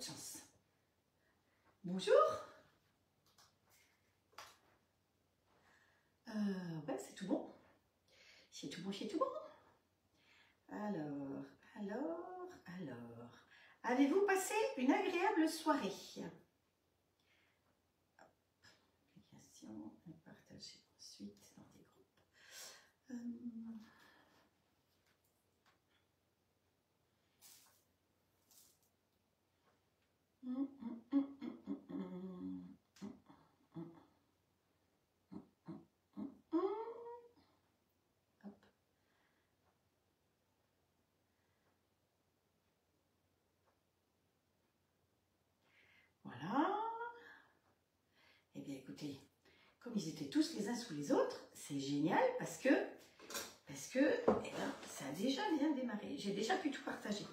votre chance. Bonjour. Ouais, c'est tout bon. C'est tout bon, c'est tout bon. Alors. Avez-vous passé une agréable soirée? Application, partager ensuite dans des groupes. Voilà. Eh bien, écoutez, comme ils étaient tous les uns sous les autres, c'est génial parce que eh ben, ça a déjà bien démarré. J'ai déjà pu tout partager.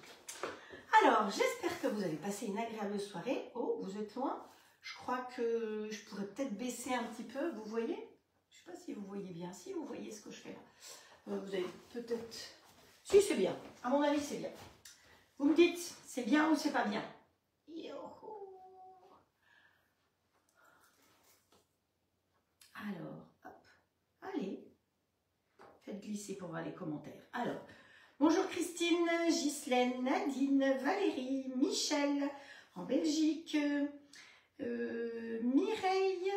Alors, j'espère que vous avez passé une agréable soirée. Oh, vous êtes loin. Je crois que je pourrais peut-être baisser un petit peu. Vous voyez? Je ne sais pas si vous voyez bien. Si vous voyez ce que je fais là. Vous avez peut-être... Si, c'est bien. À mon avis, c'est bien. Vous me dites, c'est bien ou c'est pas bien? Alors, hop, allez, faites glisser pour voir les commentaires. Alors, bonjour Christine, Ghislaine, Nadine, Valérie, Michel, en Belgique, Mireille,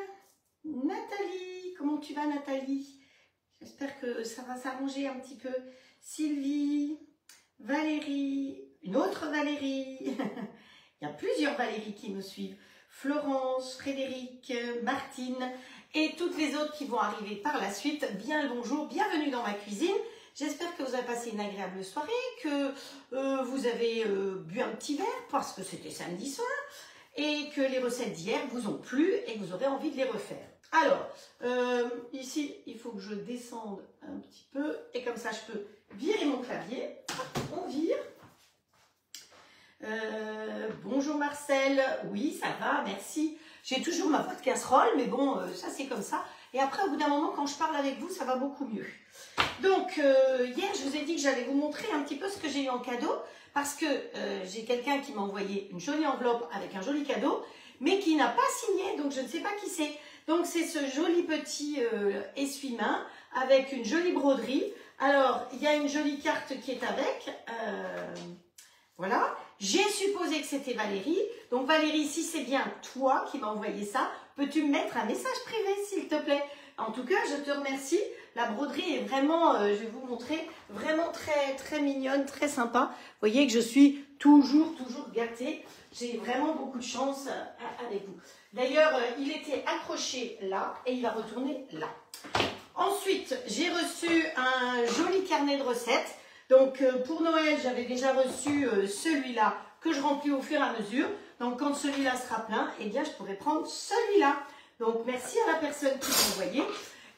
Nathalie, comment tu vas Nathalie? J'espère que ça va s'arranger un petit peu. Sylvie, Valérie, une autre Valérie, il y a plusieurs Valérie qui nous suivent. Florence, Frédéric, Martine et toutes les autres qui vont arriver par la suite. Bien le bonjour, bienvenue dans ma cuisine. J'espère que vous avez passé une agréable soirée, que vous avez bu un petit verre parce que c'était samedi soir et que les recettes d'hier vous ont plu et que vous aurez envie de les refaire. Alors, ici, il faut que je descende un petit peu et comme ça, je peux virer mon clavier. On vire. Bonjour Marcel, oui ça va, merci. J'ai toujours ma voix de casserole, mais bon, ça c'est comme ça. Et après, au bout d'un moment, quand je parle avec vous, ça va beaucoup mieux. Donc, hier, je vous ai dit que j'allais vous montrer un petit peu ce que j'ai eu en cadeau, parce que j'ai quelqu'un qui m'a envoyé une jolie enveloppe avec un joli cadeau, mais qui n'a pas signé, donc je ne sais pas qui c'est. Donc, c'est ce joli petit essuie-main avec une jolie broderie. Alors, il y a une jolie carte qui est avec, voilà. J'ai supposé que c'était Valérie. Donc Valérie, si c'est bien toi qui m'as envoyé ça, peux-tu me mettre un message privé s'il te plaît? En tout cas, je te remercie. La broderie est vraiment, je vais vous montrer, vraiment très très mignonne, très sympa. Vous voyez que je suis toujours gâtée. J'ai vraiment beaucoup de chance avec vous. D'ailleurs, il était accroché là et il va retourner là. Ensuite, j'ai reçu un joli carnet de recettes. Donc, pour Noël, j'avais déjà reçu celui-là que je remplis au fur et à mesure. Donc, quand celui-là sera plein, eh bien, je pourrai prendre celui-là. Donc, merci à la personne qui m'a envoyé.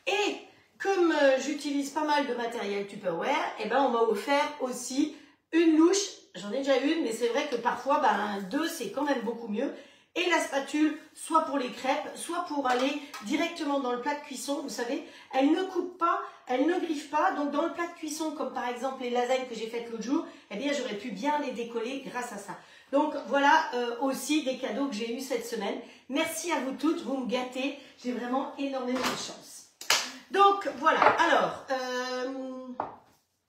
Et comme j'utilise pas mal de matériel Tupperware, eh ben, on m'a offert aussi une louche. J'en ai déjà une, mais c'est vrai que parfois, deux, c'est quand même beaucoup mieux. Et la spatule, soit pour les crêpes, soit pour aller directement dans le plat de cuisson. Vous savez, elle ne coupe pas, elle ne griffe pas. Donc, dans le plat de cuisson, comme par exemple les lasagnes que j'ai faites l'autre jour, eh bien, j'aurais pu bien les décoller grâce à ça. Donc, voilà aussi des cadeaux que j'ai eus cette semaine. Merci à vous toutes, vous me gâtez. J'ai vraiment énormément de chance. Donc, voilà. Alors,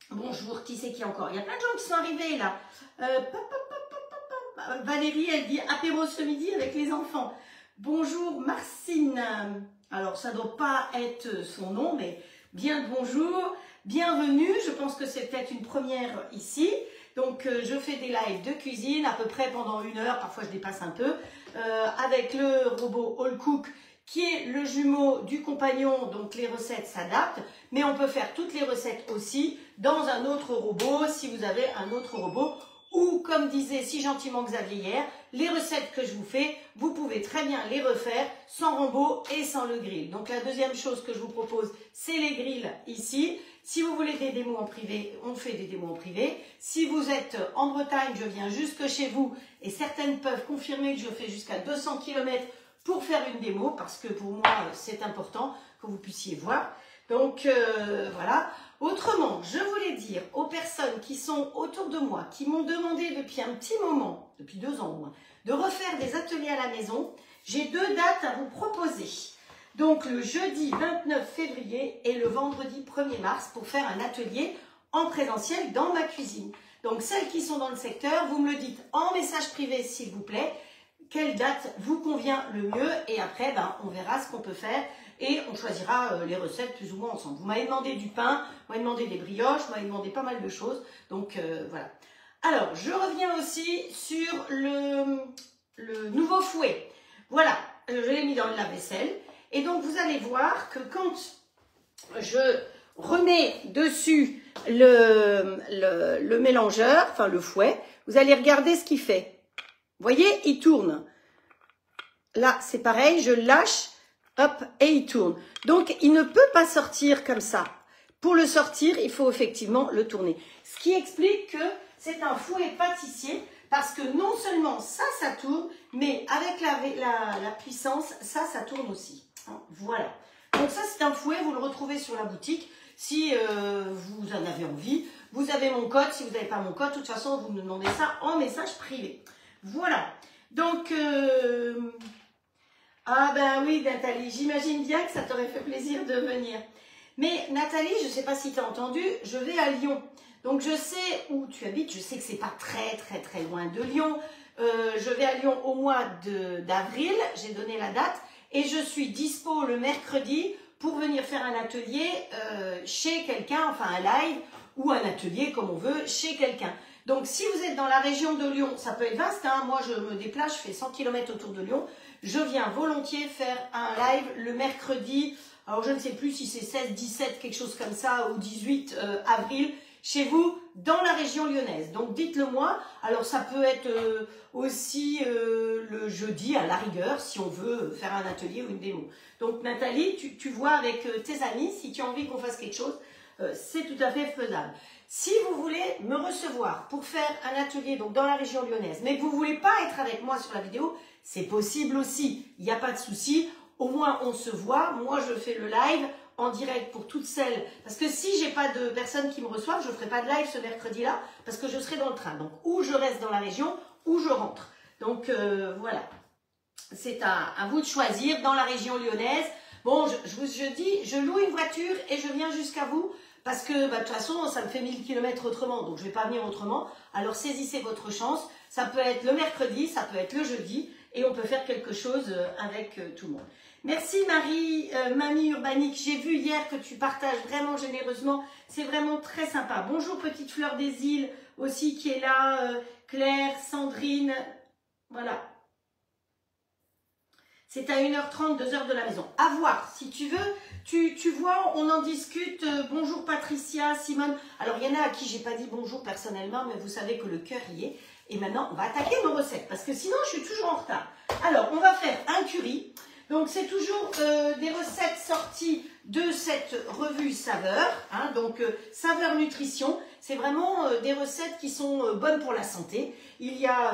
bonjour, qui c'est qui encore? Il y a plein de gens qui sont arrivés là. Valérie, elle dit apéro ce midi avec les enfants. Bonjour Marcine. Alors, ça ne doit pas être son nom, mais bien le bonjour. Bienvenue. Je pense que c'est peut-être une première ici. Donc, je fais des lives de cuisine à peu près pendant 1 heure. Parfois, je dépasse un peu. Avec le robot All Cook, qui est le jumeau du compagnon. Donc, les recettes s'adaptent. Mais on peut faire toutes les recettes aussi dans un autre robot, si vous avez un autre robot. Ou, comme disait si gentiment Xavier hier, les recettes que je vous fais, vous pouvez très bien les refaire sans robot et sans le grill. Donc, la deuxième chose que je vous propose, c'est les grilles ici. Si vous voulez des démos en privé, on fait des démos en privé. Si vous êtes en Bretagne, je viens jusque chez vous et certaines peuvent confirmer que je fais jusqu'à 200 km pour faire une démo parce que pour moi, c'est important que vous puissiez voir. Donc, voilà. Autrement, je voulais dire aux personnes qui sont autour de moi, qui m'ont demandé depuis un petit moment, depuis 2 ans au moins, de refaire des ateliers à la maison, j'ai 2 dates à vous proposer. Donc le jeudi 29 février et le vendredi 1er mars pour faire un atelier en présentiel dans ma cuisine. Donc celles qui sont dans le secteur, vous me le dites en message privé s'il vous plaît, quelle date vous convient le mieux et après on verra ce qu'on peut faire et on choisira les recettes plus ou moins ensemble. Vous m'avez demandé du pain, vous m'avez demandé des brioches, vous m'avez demandé pas mal de choses, donc voilà. Alors je reviens aussi sur le nouveau fouet. Voilà, je l'ai mis dans le lave-vaisselle et donc vous allez voir que quand je remets dessus le mélangeur, enfin le fouet, vous allez regarder ce qu'il fait. Vous voyez, il tourne. Là, c'est pareil, je lâche, hop, et il tourne. Donc, il ne peut pas sortir comme ça. Pour le sortir, il faut effectivement le tourner. Ce qui explique que c'est un fouet pâtissier, parce que non seulement ça tourne, mais avec la puissance, ça tourne aussi. Voilà. Donc ça, c'est un fouet, vous le retrouvez sur la boutique. Si vous en avez envie, vous avez mon code. Si vous n'avez pas mon code, de toute façon, vous me demandez ça en message privé. Voilà. Donc, ah ben oui, Nathalie, j'imagine bien que ça t'aurait fait plaisir de venir. Mais Nathalie, je ne sais pas si tu as entendu, je vais à Lyon. Donc, je sais où tu habites. Je sais que ce n'est pas très loin de Lyon. Je vais à Lyon au mois d'avril. J'ai donné la date. Et je suis dispo le mercredi pour venir faire un atelier chez quelqu'un, enfin un live ou un atelier comme on veut chez quelqu'un. Donc si vous êtes dans la région de Lyon, ça peut être vaste, hein. Moi je me déplace, je fais 100 km autour de Lyon, je viens volontiers faire un live le mercredi, alors je ne sais plus si c'est 16, 17, quelque chose comme ça, ou 18 avril, chez vous, dans la région lyonnaise. Donc dites-le moi, alors ça peut être aussi le jeudi à la rigueur, si on veut faire un atelier ou une démo. Donc Nathalie, tu vois avec tes amis, si tu as envie qu'on fasse quelque chose, c'est tout à fait faisable. Si vous voulez me recevoir pour faire un atelier donc dans la région lyonnaise, mais que vous ne voulez pas être avec moi sur la vidéo, c'est possible aussi, il n'y a pas de souci, au moins on se voit, moi je fais le live en direct pour toutes celles, parce que si j'ai pas de personnes qui me reçoivent, je ne ferai pas de live ce mercredi-là, parce que je serai dans le train, donc ou je reste dans la région, ou je rentre. Donc voilà, c'est à vous de choisir dans la région lyonnaise. Bon, je dis, je loue une voiture et je viens jusqu'à vous, parce que de toute façon, ça me fait 1000 km autrement, donc je ne vais pas venir autrement. Alors saisissez votre chance, ça peut être le mercredi, ça peut être le jeudi, et on peut faire quelque chose avec tout le monde. Merci Mamie Urbanique, j'ai vu hier que tu partages vraiment généreusement, c'est vraiment très sympa. Bonjour Petite Fleur des Îles aussi qui est là, Claire, Sandrine, voilà. C'est à 1h30, 2h de la maison. À voir, si tu veux, tu vois, on en discute. Bonjour Patricia, Simone. Alors, il y en a à qui j'ai pas dit bonjour personnellement, mais vous savez que le cœur y est. Et maintenant, on va attaquer nos recettes, parce que sinon, je suis toujours en retard. Alors, on va faire un curry. Donc, c'est toujours des recettes sorties de cette revue Saveur. Hein, donc, Saveur Nutrition, c'est vraiment des recettes qui sont bonnes pour la santé. Il y a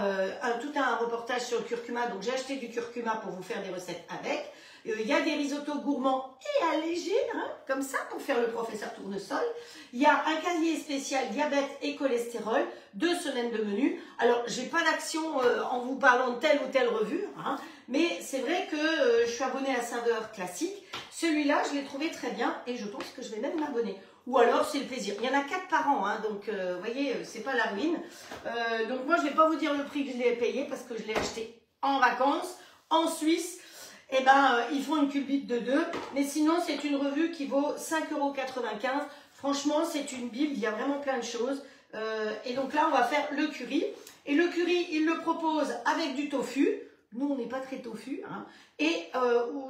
tout un reportage sur le curcuma, donc j'ai acheté du curcuma pour vous faire des recettes avec. Il y a des risottos gourmands et allégés, hein, comme ça, pour faire le professeur Tournesol. Il y a un cahier spécial diabète et cholestérol, 2 semaines de menu. Alors, j'ai pas d'action en vous parlant de telle ou telle revue, hein, mais c'est vrai que je suis abonnée à Saveur classique. Celui-là, je l'ai trouvé très bien et je pense que je vais même m'abonner. Ou alors, c'est le plaisir. Il y en a 4 par an, hein, donc vous voyez, c'est pas la ruine. Donc moi, je ne vais pas vous dire le prix que je l'ai payé parce que je l'ai acheté en vacances, en Suisse. Eh ben, ils font une culbute de 2. Mais sinon, c'est une revue qui vaut 5,95 €. Franchement, c'est une bible, il y a vraiment plein de choses. Et donc là, on va faire le curry. Et le curry, il le propose avec du tofu. Nous, on n'est pas très tofu. Hein. Et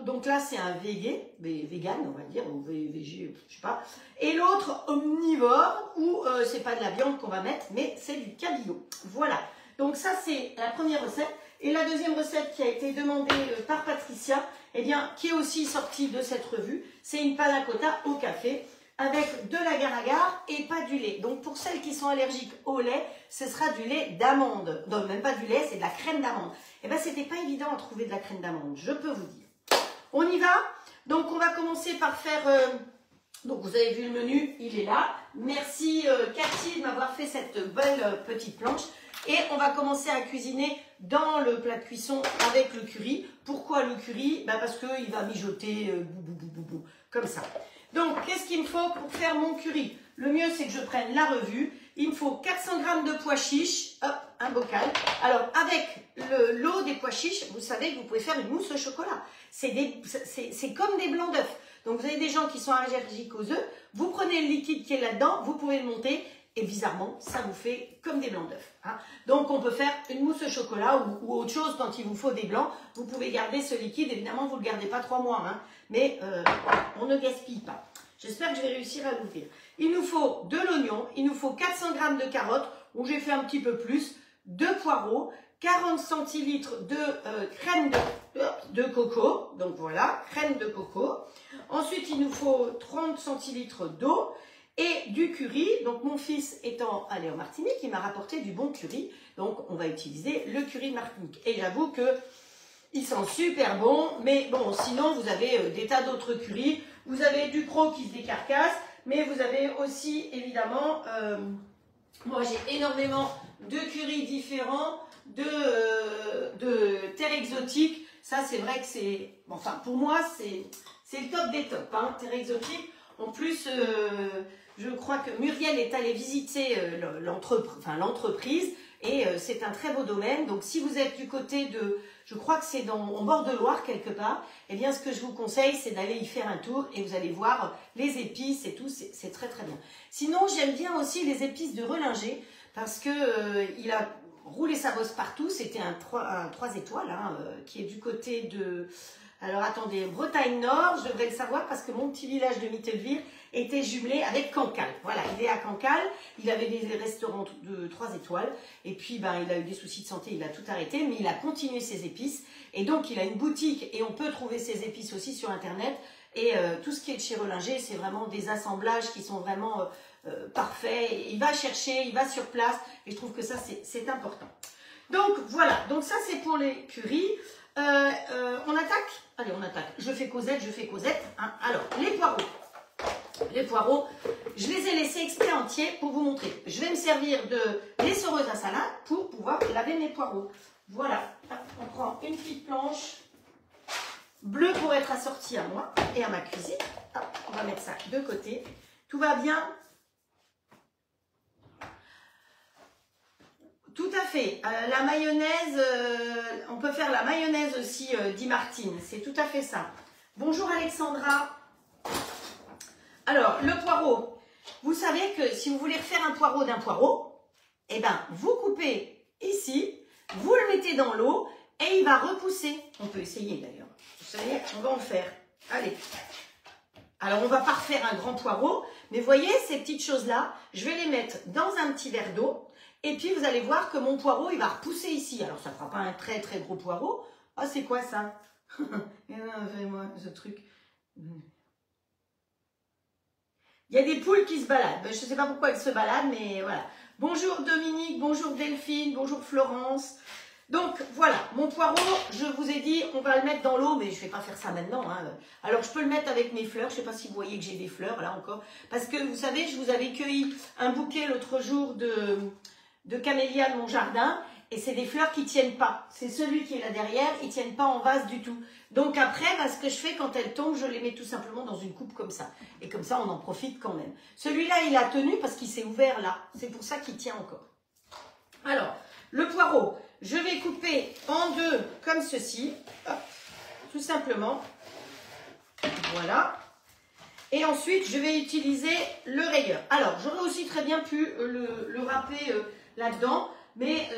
donc là, c'est un vegan, on va dire, ou végé, je sais pas. Et l'autre, omnivore, où c'est pas de la viande qu'on va mettre, mais c'est du cabillaud. Voilà. Donc ça, c'est la première recette. Et la deuxième recette qui a été demandée par Patricia, eh bien, qui est aussi sortie de cette revue, c'est une panna cotta au café avec de l'agar-agar et pas du lait. Donc, pour celles qui sont allergiques au lait, ce sera du lait d'amande. Non, même pas du lait, c'est de la crème d'amande. Eh bien, c'était pas évident à trouver de la crème d'amande, je peux vous dire. On y va? Donc, on va commencer par faire Donc vous avez vu le menu, il est là. Merci Cathy de m'avoir fait cette belle petite planche. Et on va commencer à cuisiner dans le plat de cuisson avec le curry. Pourquoi le curry? Parce qu'il va mijoter comme ça. Donc qu'est-ce qu'il me faut pour faire mon curry? Le mieux c'est que je prenne la revue. Il me faut 400 g de pois chiches, hop, un bocal. Alors avec l'eau des pois chiches, vous savez que vous pouvez faire une mousse au chocolat. C'est comme des blancs d'œufs. Donc vous avez des gens qui sont allergiques aux œufs, vous prenez le liquide qui est là-dedans, vous pouvez le monter et bizarrement, ça vous fait comme des blancs d'œufs. Hein. Donc on peut faire une mousse au chocolat ou autre chose quand il vous faut des blancs. Vous pouvez garder ce liquide, évidemment vous ne le gardez pas 3 mois, hein, mais on ne gaspille pas. J'espère que je vais réussir à l'ouvrir. Il nous faut de l'oignon, il nous faut 400 g de carottes, où j'ai fait un petit peu plus, 2 poireaux, 40 centilitres de crème de coco, donc voilà, crème de coco. Ensuite, il nous faut 30 centilitres d'eau et du curry. Donc, mon fils étant allé en Martinique, il m'a rapporté du bon curry. Donc, on va utiliser le curry de Martinique. Et j'avoue que il sent super bon, mais bon, sinon, vous avez des tas d'autres currys. Vous avez du croc qui se décarcasse, mais vous avez aussi, évidemment, moi, j'ai énormément de currys différents, de terre exotique. Ça, c'est vrai que c'est... Enfin, pour moi, c'est le top des tops, hein, terre exotique. En plus, je crois que Muriel est allée visiter l'entreprise et c'est un très beau domaine. Donc, si vous êtes du côté de... Je crois que c'est en bord de Loire, quelque part. Eh bien, ce que je vous conseille, c'est d'aller y faire un tour et vous allez voir les épices et tout. C'est très, très bien. Sinon, j'aime bien aussi les épices de Relinger parce que il a roulé sa bosse partout. C'était un 3 étoiles hein, qui est du côté de... Alors, attendez, Bretagne Nord, je devrais le savoir parce que mon petit village de Mittelville était jumelé avec Cancale. Voilà, il est à Cancale, il avait des restaurants de 3 étoiles et puis il a eu des soucis de santé, il a tout arrêté, mais il a continué ses épices et donc il a une boutique et on peut trouver ses épices aussi sur internet et tout ce qui est de chez Relinger, c'est vraiment des assemblages qui sont vraiment parfaits. Il va chercher, il va sur place et je trouve que ça c'est important. Donc voilà, donc ça c'est pour les currys. On attaque? Allez, on attaque. Je fais Cosette. Hein. Alors, les poireaux, je les ai laissés exprès entiers pour vous montrer. Je vais me servir de l'essoreuse à salade pour pouvoir laver mes poireaux. Voilà, on prend une petite planche bleue pour être assortie à moi et à ma cuisine. Hop, on va mettre ça de côté. Tout va bien? Tout à fait. La mayonnaise, on peut faire la mayonnaise aussi, dit Martine. C'est tout à fait ça. Bonjour Alexandra. Alors, le poireau. Vous savez que si vous voulez refaire un poireau d'un poireau, eh ben, vous coupez ici, vous le mettez dans l'eau et il va repousser. On peut essayer d'ailleurs. Vous savez, on va en faire. Allez. Alors, on ne va pas refaire un grand poireau, mais voyez ces petites choses-là, je vais les mettre dans un petit verre d'eau. Et puis, vous allez voir que mon poireau, il va repousser ici. Alors, ça ne fera pas un très, très gros poireau. Ah, c'est quoi ça? Fais-moi ce truc. Il y a des poules qui se baladent. Je ne sais pas pourquoi elles se baladent, mais voilà. Bonjour Dominique, bonjour Delphine, bonjour Florence. Donc, voilà, mon poireau, je vous ai dit, on va le mettre dans l'eau, mais je ne vais pas faire ça maintenant. Hein. Alors, je peux le mettre avec mes fleurs. Je ne sais pas si vous voyez que j'ai des fleurs, là, encore. Parce que, vous savez, je vous avais cueilli un bouquet l'autre jour de camélias de mon jardin et c'est des fleurs qui ne tiennent pas. C'est celui qui est là derrière, ils ne tiennent pas en vase du tout. Donc après, ce que je fais quand elles tombent, je les mets tout simplement dans une coupe comme ça. Et comme ça, on en profite quand même. Celui-là, il a tenu parce qu'il s'est ouvert là. C'est pour ça qu'il tient encore. Alors, le poireau, je vais couper en deux comme ceci. Hop, tout simplement. Voilà. Et ensuite, je vais utiliser le rayeur. Alors, j'aurais aussi très bien pu le râper là-dedans, mais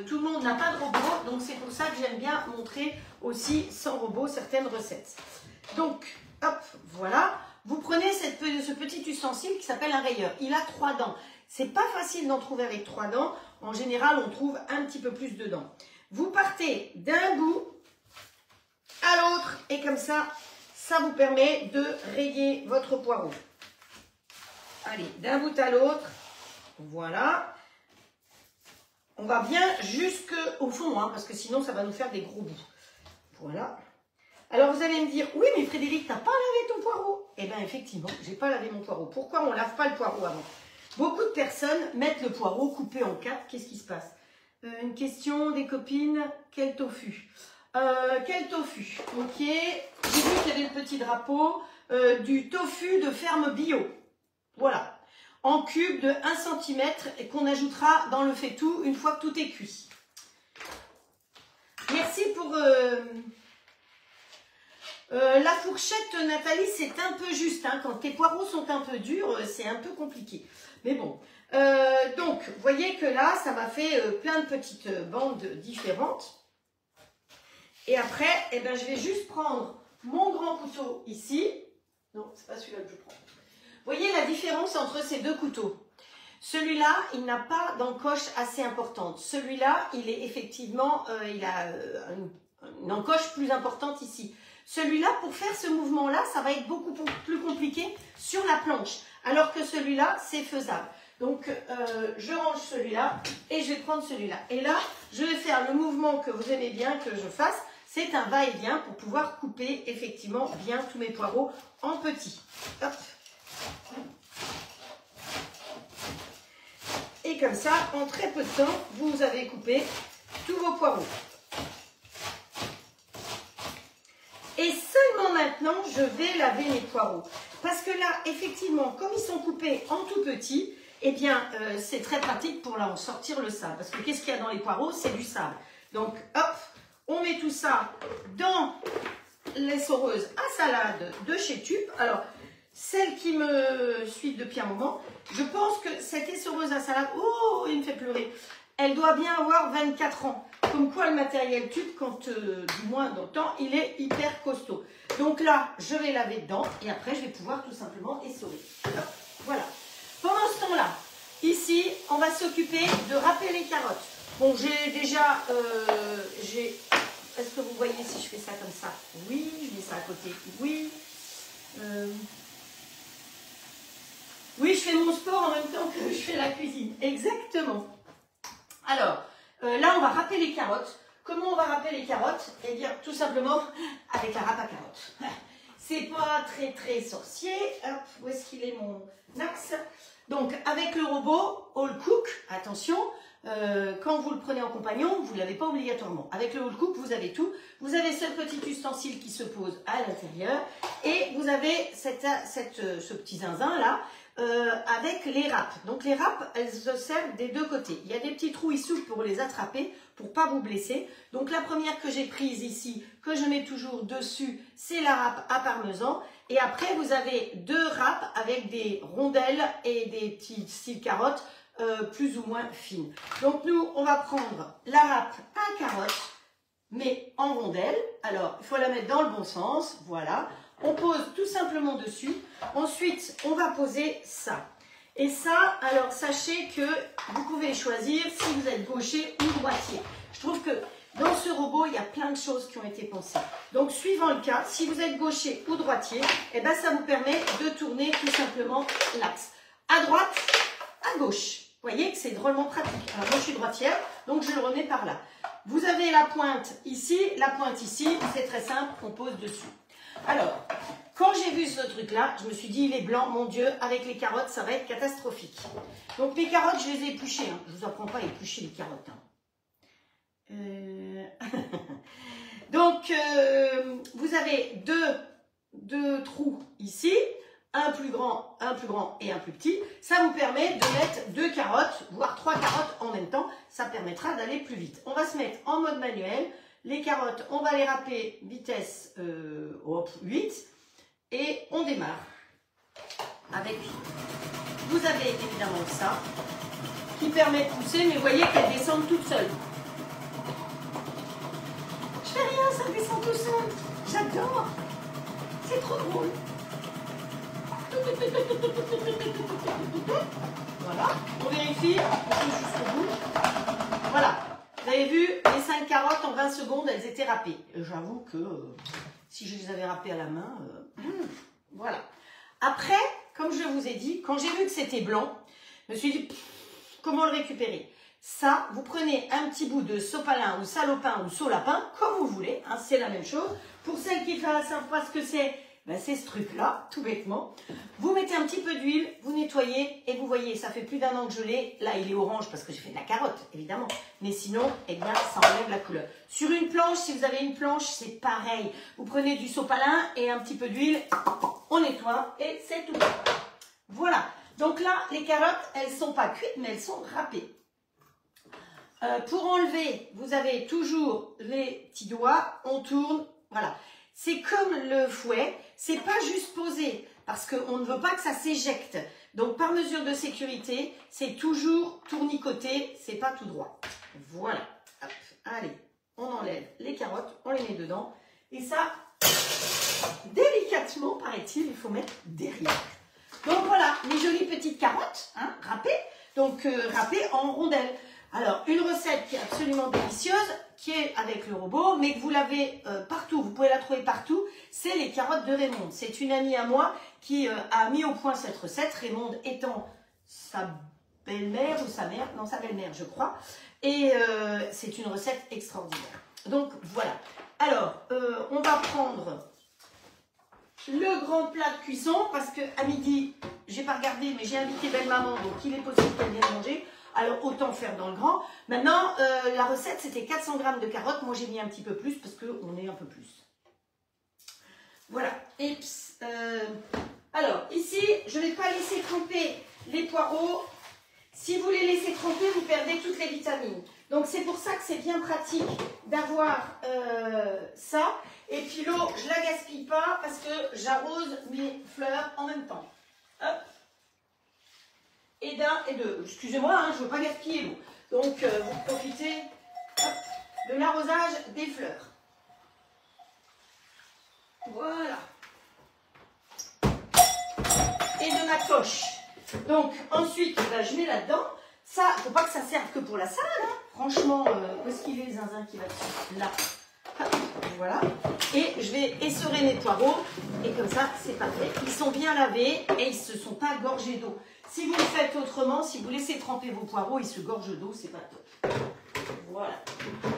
tout le monde n'a pas de robot, donc c'est pour ça que j'aime bien montrer aussi sans robot certaines recettes. Donc, hop, voilà. Vous prenez ce petit ustensile qui s'appelle un rayeur. Il a 3 dents. C'est pas facile d'en trouver avec 3 dents. En général, on trouve un petit peu plus de dents. Vous partez d'un bout à l'autre et comme ça, ça vous permet de rayer votre poireau. Allez, d'un bout à l'autre, voilà. On va bien jusqu'au fond, hein, parce que sinon, ça va nous faire des gros bouts. Voilà. Alors vous allez me dire, oui mais Frédéric, t'as pas lavé ton poireau? Eh bien effectivement, j'ai pas lavé mon poireau. Pourquoi on lave pas le poireau avant? Beaucoup de personnes mettent le poireau coupé en 4. Qu'est-ce qui se passe? Une question des copines, quel tofu? Quel tofu? Ok, j'ai vu qu'il y avait le petit drapeau du tofu de ferme bio. Voilà, en cubes de 1 cm et qu'on ajoutera dans le faitout une fois que tout est cuit. Merci pour la fourchette, Nathalie, c'est un peu juste. Hein, quand tes poireaux sont un peu durs, c'est un peu compliqué. Mais bon, donc, vous voyez que là, ça m'a fait plein de petites bandes différentes. Et après, eh ben, je vais juste prendre mon grand couteau ici. Non, c'est pas celui-là que je prends. Vous voyez la différence entre ces deux couteaux? Celui-là, il n'a pas d'encoche assez importante. Celui-là, il est effectivement, il a une encoche plus importante ici. Celui-là, pour faire ce mouvement-là, ça va être beaucoup plus compliqué sur la planche. Alors que celui-là, c'est faisable. Donc, je range celui-là et je vais prendre celui-là. Et là, je vais faire le mouvement que vous aimez bien que je fasse. C'est un va-et-vient pour pouvoir couper effectivement bien tous mes poireaux en petits. Hop. Et comme ça, en très peu de temps, vous avez coupé tous vos poireaux. Et seulement maintenant, je vais laver mes poireaux. Parce que là, effectivement, comme ils sont coupés en tout petit, eh bien, c'est très pratique pour là en sortir le sable. Parce que qu'est-ce qu'il y a dans les poireaux? C'est du sable. Donc, hop, on met tout ça dans l'essoreuse à salade de chez Tube. Alors, celles qui me suivent depuis un moment, je pense que cette essoreuse à salade, oh, il me fait pleurer, elle doit bien avoir 24 ans. Comme quoi le matériel Tube, quand du moins dans le temps, il est hyper costaud. Donc là, je vais laver dedans et après, je vais pouvoir tout simplement essorer. Voilà. Pendant ce temps-là, ici, on va s'occuper de râper les carottes. Bon, j'ai déjà, est-ce que vous voyez si je fais ça comme ça? Oui, je mets ça à côté. Oui. Oui, je fais mon sport en même temps que je fais la cuisine. Exactement. Alors, là, on va râper les carottes. Comment on va râper les carottes? Eh bien, tout simplement avec la râpe à carottes. C'est pas très sorcier. Hop, où est-ce qu'il est mon axe? Donc, avec le robot All Cook, attention, quand vous le prenez en compagnon, vous ne l'avez pas obligatoirement. Avec le All Cook, vous avez tout. Vous avez ce petit ustensile qui se pose à l'intérieur et vous avez ce petit zinzin là avec les râpes. Donc les râpes, elles se servent des deux côtés. Il y a des petits trous ici pour les attraper, pour ne pas vous blesser. Donc la première que j'ai prise ici, que je mets toujours dessus, c'est la râpe à parmesan. Et après, vous avez deux râpes avec des rondelles et des petits styles carottes plus ou moins fines. Donc nous, on va prendre la râpe à carottes, mais en rondelles. Alors, il faut la mettre dans le bon sens, voilà. On pose tout simplement dessus. Ensuite, on va poser ça. Et ça, alors sachez que vous pouvez choisir si vous êtes gaucher ou droitier. Je trouve que dans ce robot, il y a plein de choses qui ont été pensées. Donc, suivant le cas, si vous êtes gaucher ou droitier, eh ben, ça vous permet de tourner tout simplement l'axe. À droite, à gauche. Vous voyez que c'est drôlement pratique. Alors, moi, je suis droitière, donc je le remets par là. Vous avez la pointe ici, c'est très simple, on pose dessus. Alors, quand j'ai vu ce truc-là, je me suis dit, il est blanc, mon Dieu, avec les carottes, ça va être catastrophique. Donc, mes carottes, je les ai épluchées. Hein. Je ne vous apprends pas à éplucher les carottes. Hein. Donc, vous avez deux trous ici, un plus grand et un plus petit. Ça vous permet de mettre 2 carottes, voire 3 carottes en même temps. Ça permettra d'aller plus vite. On va se mettre en mode manuel. Les carottes, on va les râper vitesse 8 et on démarre avec. Vous avez évidemment ça qui permet de pousser, mais vous voyez qu'elles descendent toutes seules. Je fais rien, ça descend tout seul. J'adore. C'est trop drôle. Voilà, on vérifie, on pousse jusqu'au bout. Voilà. Vous avez vu, les 5 carottes en 20 secondes, elles étaient râpées. J'avoue que si je les avais râpées à la main, voilà. Après, comme je vous ai dit, quand j'ai vu que c'était blanc, je me suis dit, comment le récupérer? Ça, vous prenez un petit bout de sopalin ou salopin ou solapin, comme vous voulez, hein, c'est la même chose. Pour celles qui ne savent pas ce que c'est, ben c'est ce truc-là, tout bêtement. Vous mettez un petit peu d'huile, vous nettoyez et vous voyez, ça fait plus d'1 an que je l'ai. Là, il est orange parce que j'ai fait de la carotte, évidemment. Mais sinon, eh bien, ça enlève la couleur. Sur une planche, si vous avez une planche, c'est pareil. Vous prenez du sopalin et un petit peu d'huile, on nettoie et c'est tout. Voilà. Donc là, les carottes, elles ne sont pas cuites, mais elles sont râpées. Pour enlever, vous avez toujours les petits doigts, on tourne, voilà. C'est comme le fouet, c'est pas juste posé, parce qu'on ne veut pas que ça s'éjecte. Donc par mesure de sécurité, c'est toujours tournicoté, c'est pas tout droit. Voilà. Hop. Allez, on enlève les carottes, on les met dedans. Et ça, délicatement, paraît-il, il faut mettre derrière. Donc voilà, les jolies petites carottes, hein, râpées, donc râpées en rondelles. Alors, une recette qui est absolument délicieuse, qui est avec le robot, mais que vous l'avez partout, vous pouvez la trouver partout, c'est les carottes de Raymonde. C'est une amie à moi qui a mis au point cette recette, Raymonde étant sa belle-mère ou sa mère, non, sa belle-mère, je crois, et c'est une recette extraordinaire. Donc, voilà. Alors, on va prendre le grand plat de cuisson, parce qu'à midi, j'ai pas regardé, mais j'ai invité belle-maman, donc il est possible qu'elle vienne manger. Alors, autant faire dans le grand. Maintenant, la recette, c'était 400 g de carottes. Moi, j'ai mis un petit peu plus parce qu'on est un peu plus. Voilà. Et, alors, ici, je ne vais pas laisser tremper les poireaux. Si vous les laissez tremper, vous perdez toutes les vitamines. Donc, c'est pour ça que c'est bien pratique d'avoir ça. Et puis l'eau, je ne la gaspille pas parce que j'arrose mes fleurs en même temps. Hop. Et d'un et deux. Excusez-moi, hein, je ne veux pas gaspiller l'eau. Donc, vous profitez hop, de l'arrosage des fleurs. Voilà. Et de ma coche. Donc, ensuite, ben, je mets là-dedans. Ça, il ne faut pas que ça serve que pour la salade. Hein. Franchement, où est-ce qu'il est, zinzin qui va dessus? Là. Hop, voilà. Et je vais essorer mes poireaux. Et comme ça, c'est parfait. Ils sont bien lavés et ils ne se sont pas gorgés d'eau. Si vous le faites autrement, si vous laissez tremper vos poireaux, ils se gorgent d'eau, c'est pas top. Voilà.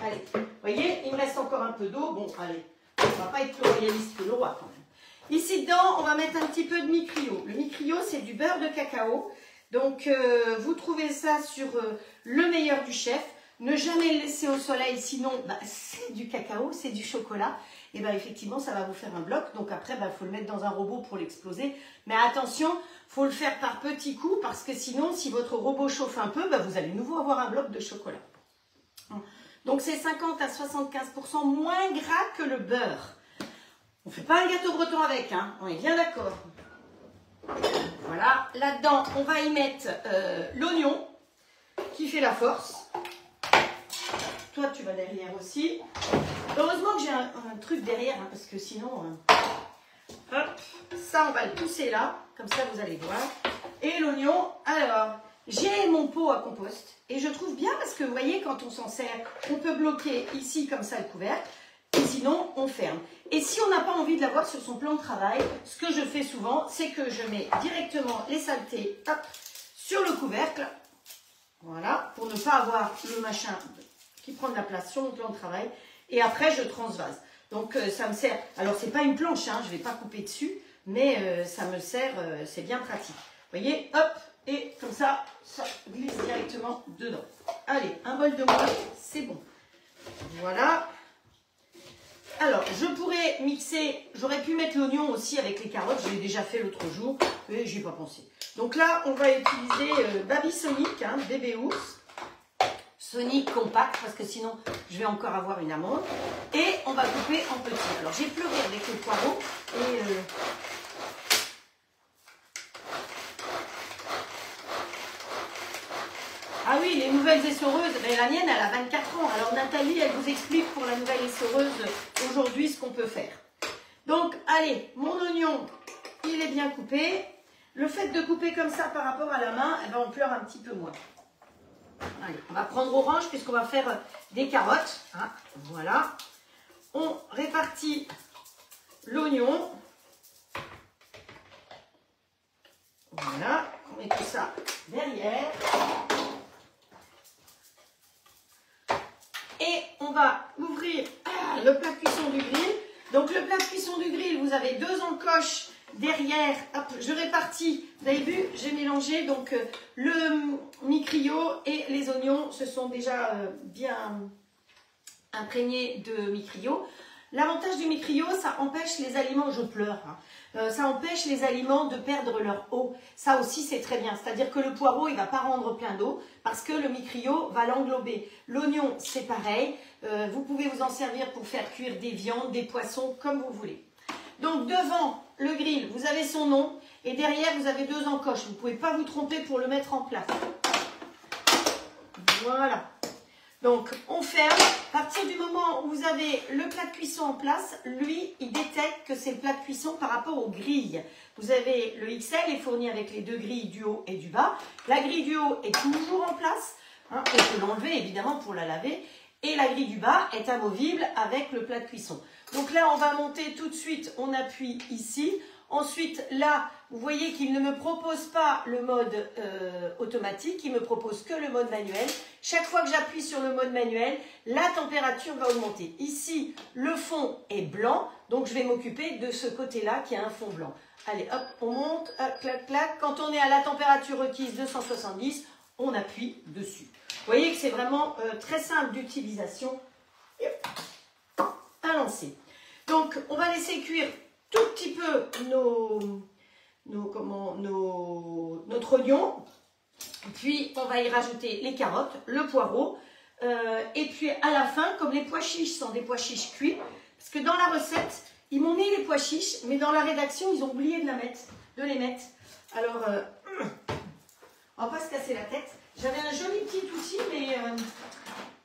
Allez. Vous voyez, il me reste encore un peu d'eau. Bon, allez. On ne va pas être plus royaliste que le roi quand même. Ici dedans, on va mettre un petit peu de micrio. Le micrio, c'est du beurre de cacao. Donc, vous trouvez ça sur le meilleur du chef. Ne jamais le laisser au soleil, sinon, bah, c'est du cacao, c'est du chocolat. Et bien, effectivement, ça va vous faire un bloc. Donc après, il faut le mettre dans un robot pour l'exploser. Mais attention, il faut le faire par petits coups parce que sinon, si votre robot chauffe un peu, vous allez de nouveau avoir un bloc de chocolat. Donc, c'est 50 à 75% moins gras que le beurre. On ne fait pas un gâteau breton avec, hein, on est bien d'accord. Voilà, là-dedans, on va y mettre l'oignon qui fait la force. Toi, tu vas derrière aussi. Heureusement que j'ai un truc derrière, hein, parce que sinon... hop, ça, on va le pousser là. Comme ça, vous allez voir. Et l'oignon, alors, j'ai mon pot à compost. Et je trouve bien parce que, vous voyez, quand on s'en sert, on peut bloquer ici, comme ça, le couvercle. Et sinon, on ferme. Et si on n'a pas envie de l'avoir sur son plan de travail, ce que je fais souvent, c'est que je mets directement les saletés hop, sur le couvercle. Voilà, pour ne pas avoir le machin qui prend de la place sur mon plan de travail. Et après, je transvase. Donc, ça me sert... Alors, c'est pas une planche, hein, je ne vais pas couper dessus, mais ça me sert, c'est bien pratique. Vous voyez, hop, et comme ça, ça glisse directement dedans. Allez, un bol de moins, c'est bon. Voilà. Alors, je pourrais mixer, j'aurais pu mettre l'oignon aussi avec les carottes, je l'ai déjà fait l'autre jour, et j'y ai pas pensé. Donc là, on va utiliser Baby Sonic, hein, bébé ours. Sonic compact, parce que sinon, je vais encore avoir une amande. Et on va couper en petits. Alors, j'ai pleuré avec le poireau, et... Ah oui, les nouvelles essoreuses, mais la mienne, elle a 24 ans. Alors Nathalie, elle vous explique pour la nouvelle essoreuse aujourd'hui ce qu'on peut faire. Donc, allez, mon oignon, il est bien coupé. Le fait de couper comme ça par rapport à la main, eh ben, on pleure un petit peu moins. Allez, on va prendre orange puisqu'on va faire des carottes. Hein, voilà. On répartit l'oignon. Voilà, on met tout ça derrière. on va ouvrir le plat de cuisson du grill. Donc le plat de cuisson du grill, vous avez 2 encoches derrière. Hop, je répartis. Vous avez vu, j'ai mélangé donc le mi-crio et les oignons se sont déjà bien imprégnés de mi-crio. L'avantage du mi-crio, ça empêche les aliments, je pleure, hein, ça empêche les aliments de perdre leur eau. Ça aussi, c'est très bien. C'est-à-dire que le poireau, il ne va pas rendre plein d'eau parce que le mi-crio va l'englober. L'oignon, c'est pareil. Vous pouvez vous en servir pour faire cuire des viandes, des poissons, comme vous voulez. Donc, devant le grill, vous avez son nom et derrière, vous avez 2 encoches. Vous ne pouvez pas vous tromper pour le mettre en place. Voilà. Donc, on ferme. À partir du moment où vous avez le plat de cuisson en place, lui, il détecte que c'est le plat de cuisson par rapport aux grilles. Vous avez le XL est fourni avec les 2 grilles du haut et du bas. La grille du haut est toujours en place. Hein, on peut l'enlever évidemment pour la laver. Et la grille du bas est amovible avec le plat de cuisson. Donc là, on va monter tout de suite. On appuie ici. Ensuite, là, vous voyez qu'il ne me propose pas le mode automatique, il me propose que le mode manuel. Chaque fois que j'appuie sur le mode manuel, la température va augmenter. Ici, le fond est blanc, donc je vais m'occuper de ce côté-là qui a un fond blanc. Allez, hop, on monte, hop, clac, clac. Quand on est à la température requise 270, on appuie dessus. Vous voyez que c'est vraiment très simple d'utilisation. À lancer. Donc, on va laisser cuire tout petit peu notre oignon, puis on va y rajouter les carottes, le poireau, et puis à la fin, comme les pois chiches sont des pois chiches cuits, parce que dans la recette, ils m'ont mis les pois chiches, mais dans la rédaction, ils ont oublié de les mettre. Alors, on va pas se casser la tête. J'avais un joli petit outil, mais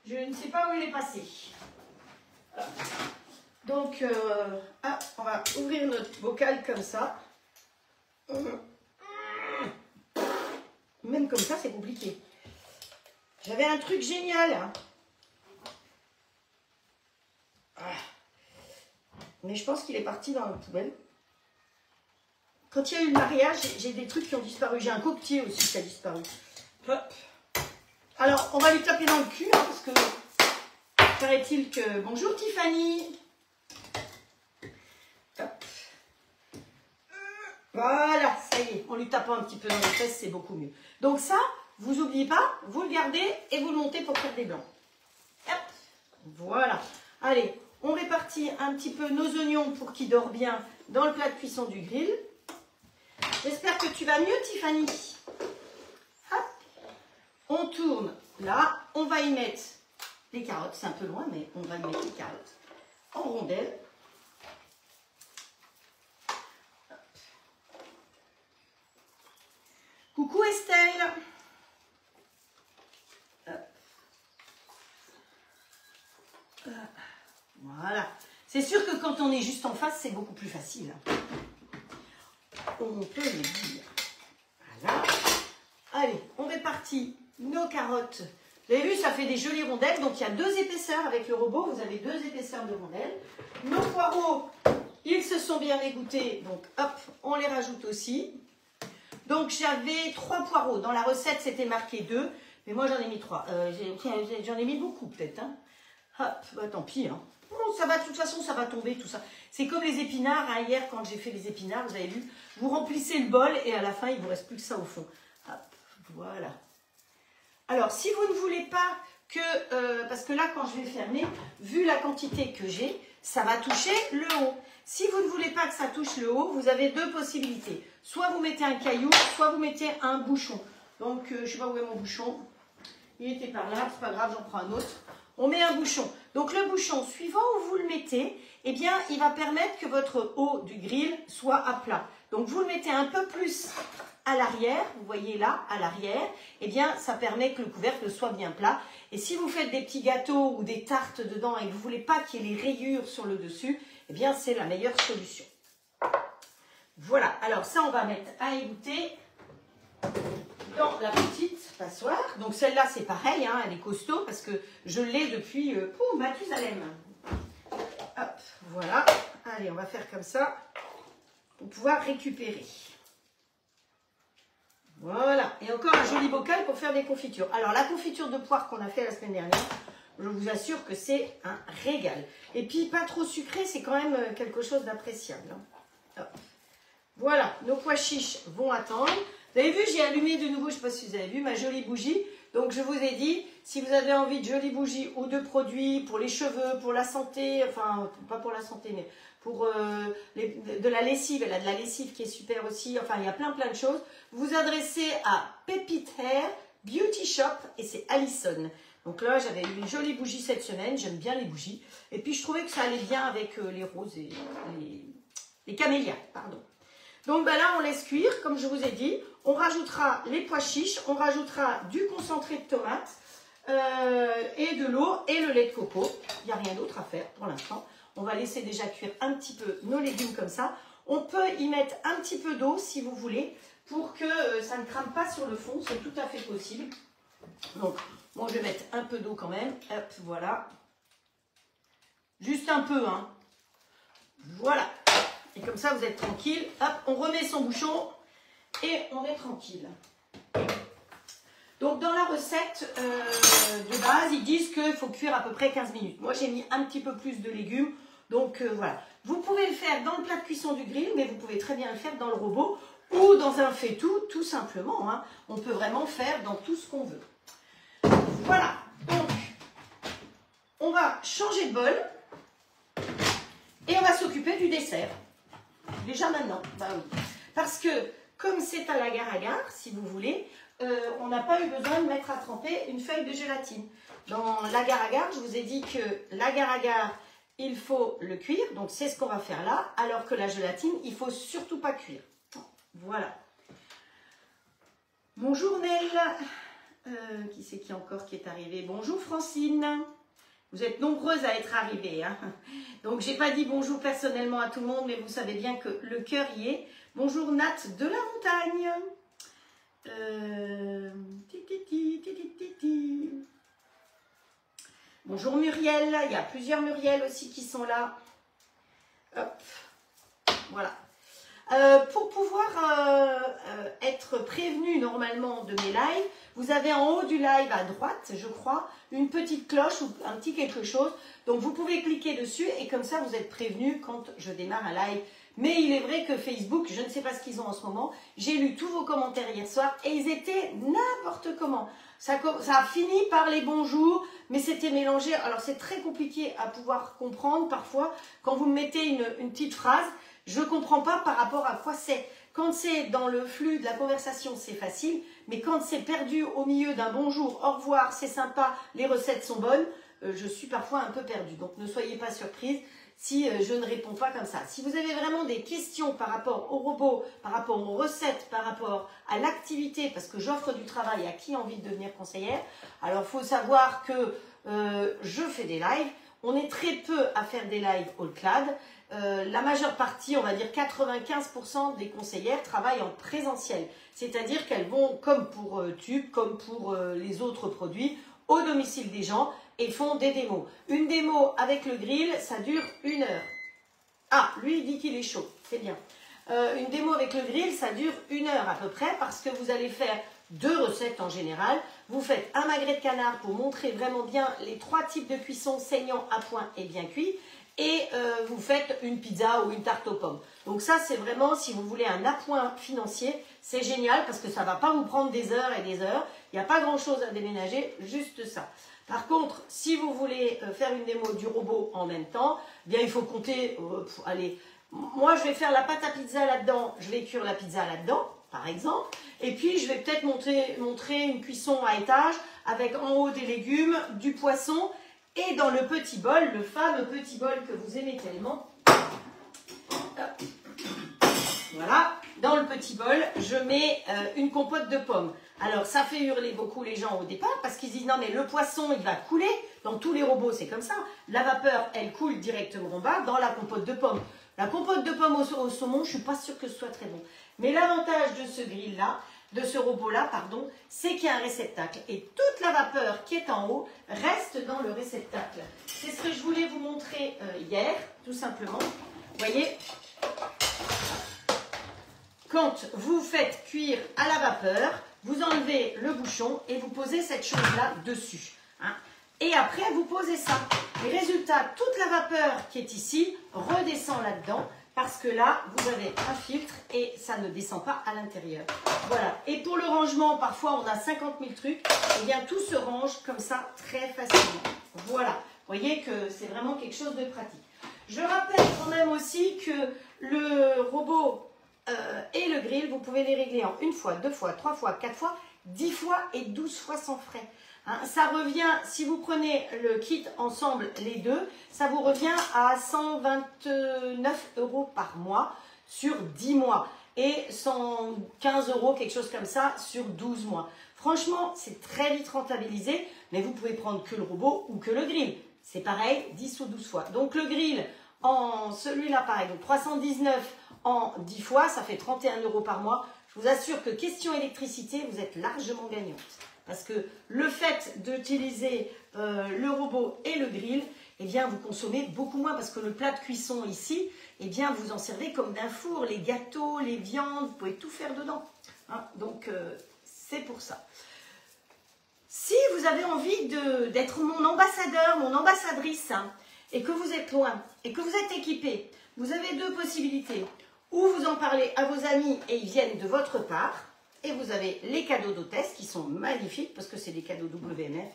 je ne sais pas où il est passé. Voilà. Donc, on va ouvrir notre bocal comme ça. Même comme ça, c'est compliqué. J'avais un truc génial. Hein. Mais je pense qu'il est parti dans la poubelle. Quand il y a eu le mariage, j'ai des trucs qui ont disparu. J'ai un coquetier aussi qui a disparu. Hop. Alors, on va lui taper dans le cul, hein, parce que paraît-il que... Bonjour Tiffany. Hop. Voilà, ça y est, en lui tapant un petit peu dans les fesses, c'est beaucoup mieux. Donc ça, vous n'oubliez pas, vous le gardez et vous le montez pour faire des blancs. Hop, voilà. Allez, on répartit un petit peu nos oignons pour qu'ils dorment bien dans le plat de cuisson du grill. J'espère que tu vas mieux, Tiffany. Hop. On tourne là, on va y mettre les carottes, c'est un peu loin, mais on va y mettre les carottes en rondelles. Coucou Estelle. Voilà. C'est sûr que quand on est juste en face, c'est beaucoup plus facile. On peut le dire. Voilà. Allez, on répartit nos carottes. Vous avez vu, ça fait des jolies rondelles. Donc, il y a 2 épaisseurs avec le robot. Vous avez 2 épaisseurs de rondelles. Nos poireaux, ils se sont bien égouttés. Donc, hop, on les rajoute aussi. Donc, j'avais 3 poireaux. Dans la recette, c'était marqué 2. Mais moi, j'en ai mis 3. J'en ai mis beaucoup, peut-être. Hein. Hop, bah, tant pis. Hein. Bon, ça va, de toute façon, ça va tomber, tout ça. C'est comme les épinards. Hein. Hier, quand j'ai fait les épinards, vous avez vu, vous remplissez le bol et à la fin, il ne vous reste plus que ça au fond. Hop, voilà. Alors, si vous ne voulez pas que... parce que là, quand je vais fermer, vu la quantité que j'ai, ça va toucher le haut. Si vous ne voulez pas que ça touche le haut, vous avez 2 possibilités. Soit vous mettez un caillou, soit vous mettez un bouchon. Donc, je ne sais pas où est mon bouchon. Il était par là, c'est pas grave, j'en prends un autre. On met un bouchon. Donc, le bouchon, suivant où vous le mettez, eh bien, il va permettre que votre haut du grill soit à plat. Donc, vous le mettez un peu plus à l'arrière, vous voyez là, à l'arrière, eh bien, ça permet que le couvercle soit bien plat. Et si vous faites des petits gâteaux ou des tartes dedans et que vous ne voulez pas qu'il y ait les rayures sur le dessus, eh bien, c'est la meilleure solution. Voilà, alors ça, on va mettre à égoutter dans la petite passoire. Donc, celle-là, c'est pareil, hein, elle est costaud parce que je l'ai depuis Mathusalem. Hop, voilà. Allez, on va faire comme ça pour pouvoir récupérer. Voilà, et encore un joli bocal pour faire des confitures. Alors, la confiture de poire qu'on a fait la semaine dernière, Je vous assure que c'est un régal. Et puis, pas trop sucré, c'est quand même quelque chose d'appréciable. Hein. Voilà, nos pois chiches vont attendre. Vous avez vu, j'ai allumé de nouveau, je ne sais pas si vous avez vu, ma jolie bougie. Donc, je vous ai dit, si vous avez envie de jolies bougies ou de produits pour les cheveux, pour la santé, enfin, pas pour la santé, mais pour de la lessive, elle a de la lessive qui est super aussi. Enfin, il y a plein de choses. Vous vous adressez à Pépite Hair Beauty Shop et c'est Alison. Donc là, j'avais eu une jolie bougie cette semaine. J'aime bien les bougies. Et puis, je trouvais que ça allait bien avec les roses et les camélias, pardon. Donc ben là, on laisse cuire, comme je vous ai dit. On rajoutera les pois chiches, on rajoutera du concentré de tomate et de l'eau et le lait de coco. Il n'y a rien d'autre à faire pour l'instant. On va laisser déjà cuire un petit peu nos légumes comme ça. On peut y mettre un petit peu d'eau si vous voulez pour que ça ne crame pas sur le fond. C'est tout à fait possible. Donc, moi, je vais mettre un peu d'eau quand même. Hop, voilà. Juste un peu, hein. Voilà. Et comme ça, vous êtes tranquille. Hop, on remet son bouchon et on est tranquille. Donc, dans la recette de base, ils disent qu'il faut cuire à peu près 15 minutes. Moi, j'ai mis un petit peu plus de légumes. Donc, voilà. Vous pouvez le faire dans le plat de cuisson du grill, mais vous pouvez très bien le faire dans le robot ou dans un faitout, tout simplement. Hein. On peut vraiment faire dans tout ce qu'on veut. Voilà. Donc, on va changer de bol et on va s'occuper du dessert. Déjà maintenant, bah oui. Parce que, comme c'est à l'agar-agar, si vous voulez, on n'a pas eu besoin de mettre à tremper une feuille de gélatine. Dans l'agar-agar, je vous ai dit que l'agar-agar, il faut le cuire. Donc, c'est ce qu'on va faire là. Alors que la gélatine, il ne faut surtout pas cuire. Voilà. Bonjour Nel. Qui c'est qui encore qui est arrivé? Bonjour Francine. Vous êtes nombreuses à être arrivées. Hein. Donc, j'ai pas dit bonjour personnellement à tout le monde, mais vous savez bien que le cœur y est. Bonjour Nat de la montagne. Bonjour Muriel. Il y a plusieurs Muriel aussi qui sont là. Hop. Voilà. Pour pouvoir être prévenu normalement de mes lives, vous avez en haut du live à droite, je crois, une petite cloche ou un petit quelque chose. Donc vous pouvez cliquer dessus et comme ça vous êtes prévenu quand je démarre un live. Mais il est vrai que Facebook, je ne sais pas ce qu'ils ont en ce moment, j'ai lu tous vos commentaires hier soir et ils étaient n'importe comment. Ça a fini par les bonjours, mais c'était mélangé. Alors c'est très compliqué à pouvoir comprendre parfois quand vous me mettez une petite phrase. Je ne comprends pas par rapport à quoi c'est. Quand c'est dans le flux de la conversation, c'est facile. Mais quand c'est perdu au milieu d'un bonjour, au revoir, c'est sympa, les recettes sont bonnes, je suis parfois un peu perdue. Donc ne soyez pas surprise si je ne réponds pas comme ça. Si vous avez vraiment des questions par rapport au robot, par rapport aux recettes, par rapport à l'activité, parce que j'offre du travail à qui a envie de devenir conseillère, alors il faut savoir que je fais des lives. On est très peu à faire des lives au CLAD. La majeure partie, on va dire 95% des conseillères travaillent en présentiel. C'est-à-dire qu'elles vont, comme pour Tube, comme pour les autres produits, au domicile des gens et font des démos. Une démo avec le grill, ça dure 1 heure. Ah, lui, il dit qu'il est chaud, c'est bien. Une démo avec le grill, ça dure 1 heure à peu près parce que vous allez faire 2 recettes en général. Vous faites un magret de canard pour montrer vraiment bien les 3 types de cuisson saignant à point et bien cuit. Et vous faites une pizza ou une tarte aux pommes. Donc ça, c'est vraiment, si vous voulez un appoint financier, c'est génial parce que ça ne va pas vous prendre des heures et des heures. Il n'y a pas grand-chose à déménager, juste ça. Par contre, si vous voulez faire une démo du robot en même temps, eh bien il faut compter, allez, moi je vais faire la pâte à pizza là-dedans, je vais cuire la pizza là-dedans, par exemple. Et puis je vais peut-être montrer une cuisson à étage avec en haut des légumes, du poisson. Et dans le petit bol, le fameux petit bol que vous aimez tellement, voilà, dans le petit bol, je mets une compote de pommes. Alors, ça fait hurler beaucoup les gens au départ parce qu'ils disent non mais le poisson, il va couler. Dans tous les robots, c'est comme ça. La vapeur, elle coule directement en bas dans la compote de pommes. La compote de pommes au saumon, je ne suis pas sûre que ce soit très bon. Mais l'avantage de ce grill-là, de ce robot-là, pardon, c'est qu'il y a un réceptacle. Et toute la vapeur qui est en haut reste dans le réceptacle. C'est ce que je voulais vous montrer hier, tout simplement. Vous voyez, quand vous faites cuire à la vapeur, vous enlevez le bouchon et vous posez cette chose-là dessus. Hein. Et après, vous posez ça. Et résultat, toute la vapeur qui est ici redescend là-dedans parce que là, vous avez un filtre et ça ne descend pas à l'intérieur. Voilà. Et pour le rangement, parfois, on a 50 000 trucs. Et bien, tout se range comme ça très facilement. Voilà. Vous voyez que c'est vraiment quelque chose de pratique. Je rappelle quand même aussi que le robot et le grill, vous pouvez les régler en 1 fois, 2 fois, 3 fois, 4 fois, 10 fois et 12 fois sans frais. Hein, ça revient, si vous prenez le kit ensemble, les deux, ça vous revient à 129 € par mois sur 10 mois et 115 €, quelque chose comme ça, sur 12 mois. Franchement, c'est très vite rentabilisé, mais vous pouvez prendre que le robot ou que le grill. C'est pareil, 10 ou 12 fois. Donc le grill, en celui-là pareil, donc 319 en 10 fois, ça fait 31 € par mois. Je vous assure que question électricité, vous êtes largement gagnante. Parce que le fait d'utiliser le robot et le grill, eh bien, vous consommez beaucoup moins parce que le plat de cuisson ici, eh bien, vous en servez comme d'un four. Les gâteaux, les viandes, vous pouvez tout faire dedans. Hein, donc, c'est pour ça. Si vous avez envie d'être mon ambassadeur, mon ambassadrice, hein, et que vous êtes loin, et que vous êtes équipé, vous avez deux possibilités. Ou vous en parlez à vos amis et ils viennent de votre part, et vous avez les cadeaux d'hôtesse qui sont magnifiques parce que c'est des cadeaux WMF.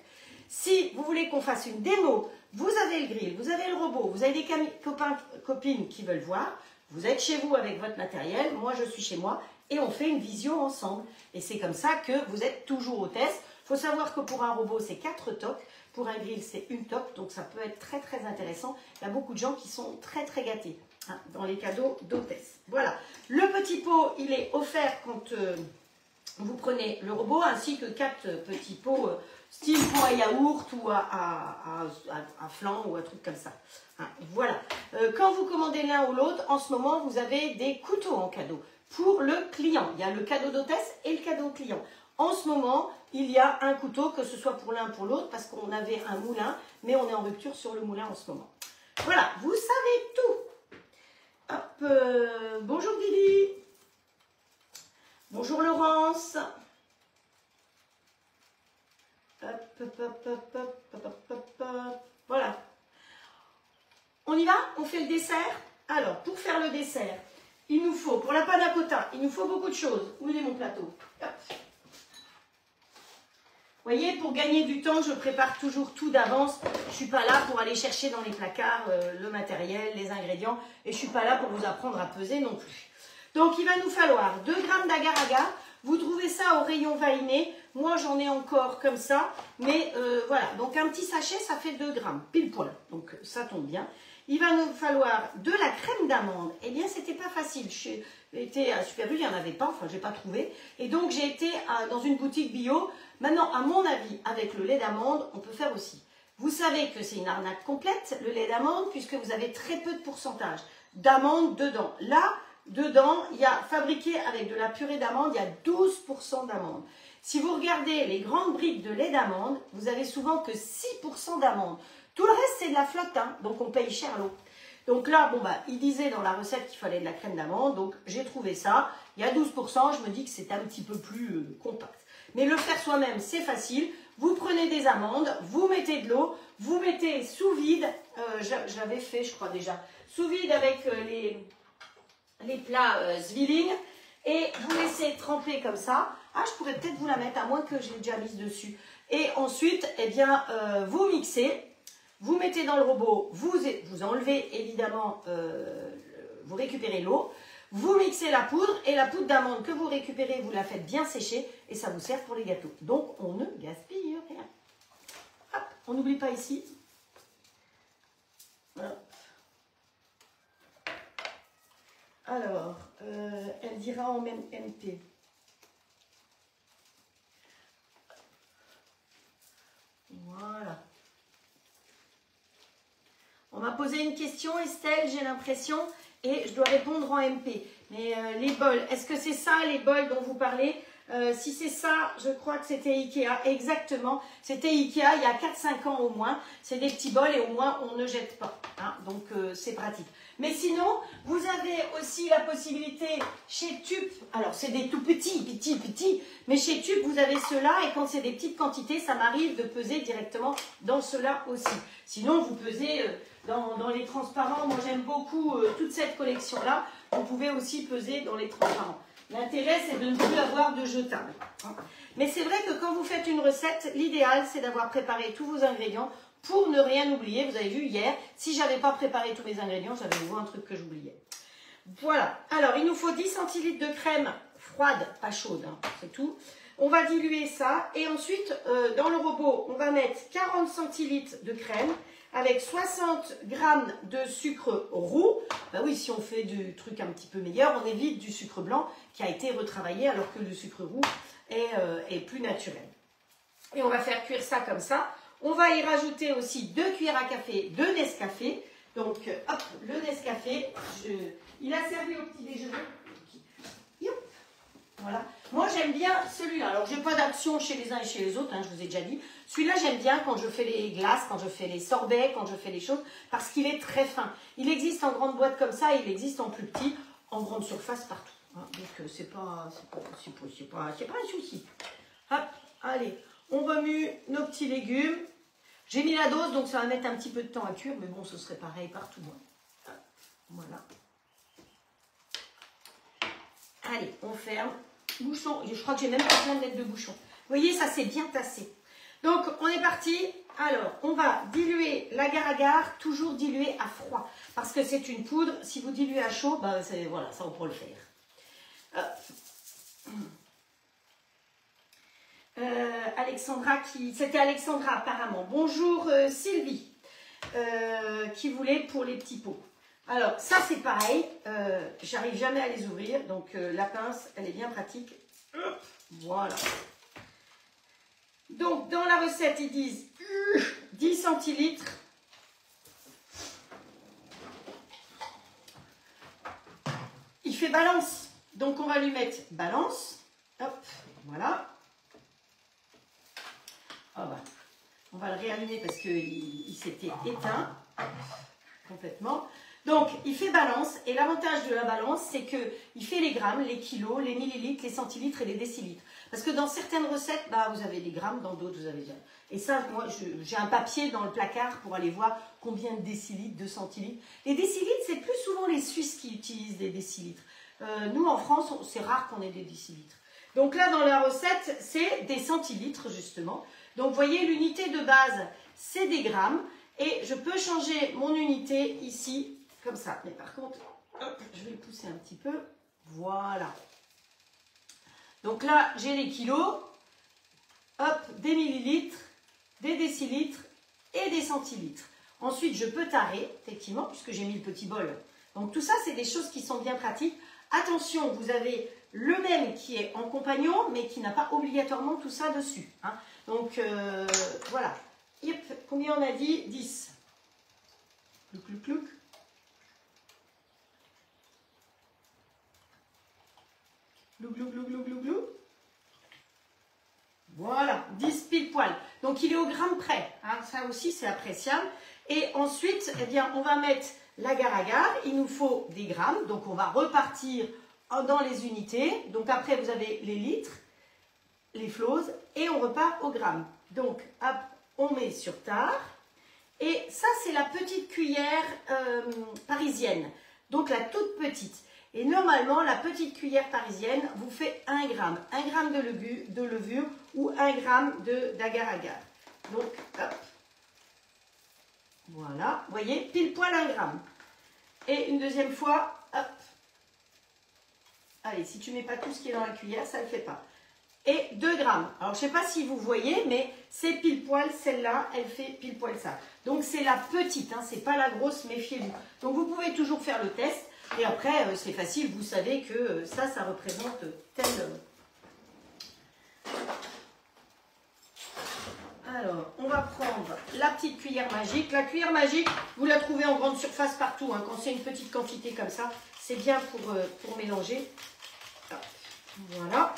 Si vous voulez qu'on fasse une démo, vous avez le grill, vous avez le robot, vous avez des copains, copines qui veulent voir, vous êtes chez vous avec votre matériel, moi je suis chez moi, et on fait une visio ensemble. Et c'est comme ça que vous êtes toujours hôtesse. Il faut savoir que pour un robot, c'est 4 tocs. Pour un grill, c'est 1 toc. Donc, ça peut être très, très intéressant. Il y a beaucoup de gens qui sont très, très gâtés hein, dans les cadeaux d'hôtesse. Voilà. Le petit pot, il est offert quand vous prenez le robot, ainsi que 4 petits pots style pot à yaourt ou à flan ou un truc comme ça. Hein, voilà. Quand vous commandez l'un ou l'autre, en ce moment, vous avez des couteaux en cadeau. Pour le client, il y a le cadeau d'hôtesse et le cadeau client. En ce moment, il y a un couteau, que ce soit pour l'un ou pour l'autre, parce qu'on avait un moulin, mais on est en rupture sur le moulin en ce moment. Voilà, vous savez tout. Hop, bonjour Lily. Bonjour Laurence. Hop, hop, hop, hop, hop, hop, hop, hop. Voilà. On y va? On fait le dessert? Alors, pour faire le dessert, il nous faut, pour la panna cotta, il nous faut beaucoup de choses. Où est mon plateau? Hop. Vous voyez, pour gagner du temps, je prépare toujours tout d'avance. Je ne suis pas là pour aller chercher dans les placards le matériel, les ingrédients. Et je ne suis pas là pour vous apprendre à peser non plus. Donc, il va nous falloir 2 g d'agar-agar. Vous trouvez ça au rayon vainé. Moi, j'en ai encore comme ça. Mais voilà, donc un petit sachet, ça fait 2 g, pile poil. Donc, ça tombe bien. Il va nous falloir de la crème d'amande. Eh bien, c'était pas facile. J'ai été à Super U, il n'y en avait pas. Enfin, je n'ai pas trouvé. Et donc, j'ai été dans une boutique bio. Maintenant, à mon avis, avec le lait d'amande, on peut faire aussi. Vous savez que c'est une arnaque complète, le lait d'amande, puisque vous avez très peu de pourcentage d'amande dedans. Là, dedans, il y a fabriqué avec de la purée d'amande, il y a 12% d'amande. Si vous regardez les grandes briques de lait d'amande, vous avez souvent que 6% d'amande. Tout le reste, c'est de la flotte, hein, donc on paye cher l'eau. Donc là, bon bah, il disait dans la recette qu'il fallait de la crème d'amande, donc j'ai trouvé ça. Il y a 12%, je me dis que c'est un petit peu plus compact. Mais le faire soi-même, c'est facile. Vous prenez des amandes, vous mettez de l'eau, vous mettez sous vide, j'avais fait, je crois déjà, sous vide avec les plats Zwilling, et vous laissez tremper comme ça. Ah, je pourrais peut-être vous la mettre, à moins que je l'ai déjà mise dessus. Et ensuite, eh bien, vous mixez. Vous mettez dans le robot, vous enlevez évidemment, vous récupérez l'eau, vous mixez la poudre et la poudre d'amande que vous récupérez, vous la faites bien sécher et ça vous sert pour les gâteaux. Donc on ne gaspille rien. Hop, on n'oublie pas ici. Voilà. Alors, elle dira en même MP. Voilà. On m'a posé une question, Estelle, j'ai l'impression, et je dois répondre en MP. Mais les bols, est-ce que c'est ça, les bols dont vous parlez? Si c'est ça, je crois que c'était Ikea, exactement. C'était Ikea il y a 4-5 ans au moins. C'est des petits bols et au moins on ne jette pas. hein, donc c'est pratique. Mais sinon, vous avez aussi la possibilité chez Tube, alors c'est des tout petits, mais chez Tube, vous avez ceux-là, et quand c'est des petites quantités, ça m'arrive de peser directement dans ceux-là aussi. Sinon, vous pesez dans les transparents, moi j'aime beaucoup toute cette collection-là, vous pouvez aussi peser dans les transparents. L'intérêt, c'est de ne plus avoir de jetables. Mais c'est vrai que quand vous faites une recette, l'idéal, c'est d'avoir préparé tous vos ingrédients pour ne rien oublier. Vous avez vu hier, si je n'avais pas préparé tous mes ingrédients, j'avais vu un truc que j'oubliais. Voilà. Alors, il nous faut 10 centilitres de crème froide, pas chaude, hein, c'est tout. On va diluer ça. Et ensuite, dans le robot, on va mettre 40 centilitres de crème avec 60 grammes de sucre roux. Ben oui, si on fait du truc un petit peu meilleur, on évite du sucre blanc qui a été retravaillé alors que le sucre roux est plus naturel. Et on va faire cuire ça comme ça. On va y rajouter aussi 2 cuillères à café de Nescafé. Donc, hop, le Nescafé, il a servi au petit déjeuner. Voilà. Moi, j'aime bien celui-là. Alors, je n'ai pas d'action chez les uns et chez les autres, hein, je vous ai déjà dit. Celui-là, j'aime bien quand je fais les glaces, quand je fais les sorbets, quand je fais les choses, parce qu'il est très fin. Il existe en grande boîte comme ça, il existe en plus petit, en grande surface partout. Hein, donc, c'est pas un souci. Hop, allez, on remue nos petits légumes. J'ai mis la dose, donc ça va mettre un petit peu de temps à cuire, mais bon, ce serait pareil partout. Hein. Voilà. Allez, on ferme. Bouchon, je crois que j'ai même pas besoin de mettre de bouchon. Vous voyez, ça c'est bien tassé. Donc, on est parti. Alors, on va diluer l'agar-agar, toujours diluer à froid. Parce que c'est une poudre. Si vous diluez à chaud, ben, voilà, ça on peut le faire. Alexandra, c'était Alexandra apparemment. Bonjour Sylvie, qui voulait pour les petits pots. Alors, ça c'est pareil, j'arrive jamais à les ouvrir, donc la pince, elle est bien pratique. Voilà. Donc, dans la recette, ils disent 10 centilitres. Il fait balance, donc on va lui mettre balance. Hop, voilà. Oh bah, on va le réallumer parce qu'il s'était éteint complètement. Donc, il fait balance, et l'avantage de la balance, c'est qu'il fait les grammes, les kilos, les millilitres, les centilitres et les décilitres. Parce que dans certaines recettes, bah, vous avez des grammes, dans d'autres, vous avez déjà. Et ça, moi, j'ai un papier dans le placard pour aller voir combien de décilitres, de centilitres. Les décilitres, c'est plus souvent les Suisses qui utilisent des décilitres. Nous, en France, c'est rare qu'on ait des décilitres. Donc là, dans la recette, c'est des centilitres, justement. Donc, vous voyez, l'unité de base, c'est des grammes. Et je peux changer mon unité ici, comme ça. Mais par contre, hop, je vais le pousser un petit peu. Voilà. Donc là, j'ai les kilos. Hop, des millilitres, des décilitres et des centilitres. Ensuite, je peux tarer, effectivement, puisque j'ai mis le petit bol. Donc tout ça, c'est des choses qui sont bien pratiques. Attention, vous avez le même qui est en compagnon, mais qui n'a pas obligatoirement tout ça dessus. Hein. Donc, voilà. Yep. Combien on a dit? 10. Clouc, clouc, clouc. Glou, glou, glou, glou, glou, glou. Voilà, 10 pile poil. Donc, il est au gramme près. Hein. Ça aussi, c'est appréciable. Et ensuite, eh bien, on va mettre l'agar-agar. Il nous faut des grammes. Donc, on va repartir dans les unités. Donc, après, vous avez les litres, les floses, et on repart au gramme. Donc, hop, on met sur tare. Et ça, c'est la petite cuillère parisienne. Donc, la toute petite. Et normalement, la petite cuillère parisienne vous fait 1 gramme. 1 gramme de levure ou 1 gramme d'agar-agar. Donc, hop. Voilà. Vous voyez, pile poil 1 gramme. Et une deuxième fois, hop. Allez, si tu ne mets pas tout ce qui est dans la cuillère, ça ne le fait pas. Et 2 grammes. Alors, je ne sais pas si vous voyez, mais c'est pile poil, celle-là, elle fait pile poil ça. Donc, c'est la petite, hein, c'est pas la grosse, méfiez-vous. Donc, vous pouvez toujours faire le test. Et après, c'est facile, vous savez que ça représente tel... Alors, on va prendre la petite cuillère magique. La cuillère magique, vous la trouvez en grande surface partout. Hein. Quand c'est une petite quantité comme ça, c'est bien pour mélanger. Voilà.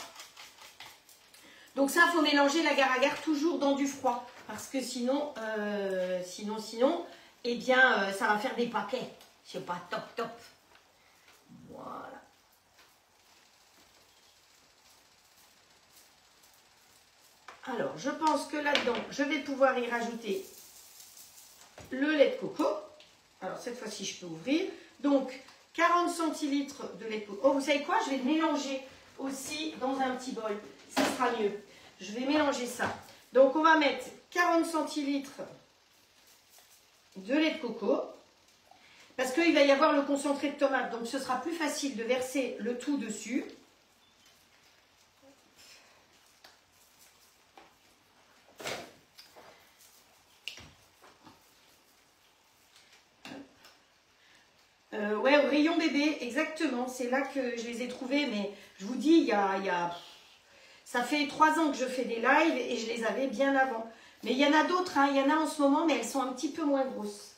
Donc ça, il faut mélanger l'agar-agar toujours dans du froid. Parce que sinon, eh bien, ça va faire des paquets. C'est pas top, top. Voilà. Alors, je pense que là-dedans, je vais pouvoir y rajouter le lait de coco. Alors, cette fois-ci, je peux ouvrir. Donc, 40 centilitres de lait de coco. Oh, vous savez quoi? Je vais le mélanger aussi dans un petit bol. Ça sera mieux. Je vais mélanger ça. Donc, on va mettre 40 centilitres de lait de coco. Parce qu'il va y avoir le concentré de tomate. Donc, ce sera plus facile de verser le tout dessus. Ouais, au rayon bébé, exactement. C'est là que je les ai trouvés. Mais je vous dis, ça fait 3 ans que je fais des lives et je les avais bien avant. Mais il y en a d'autres, hein. Il y en a en ce moment, mais elles sont un petit peu moins grosses.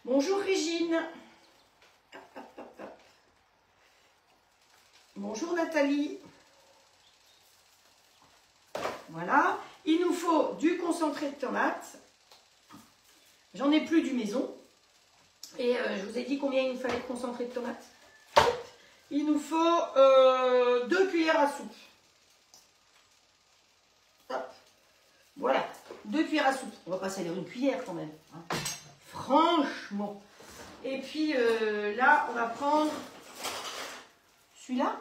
Bonjour Régine. Hop, hop, hop, hop. Bonjour Nathalie. Voilà. Il nous faut du concentré de tomate. J'en ai plus du maison. Et je vous ai dit combien il nous fallait de concentré de tomate. Il nous faut 2 cuillères à soupe. Hop. Voilà, 2 cuillères à soupe. On va pas salir une cuillère quand même. Hein. Franchement. Et puis là, on va prendre celui-là.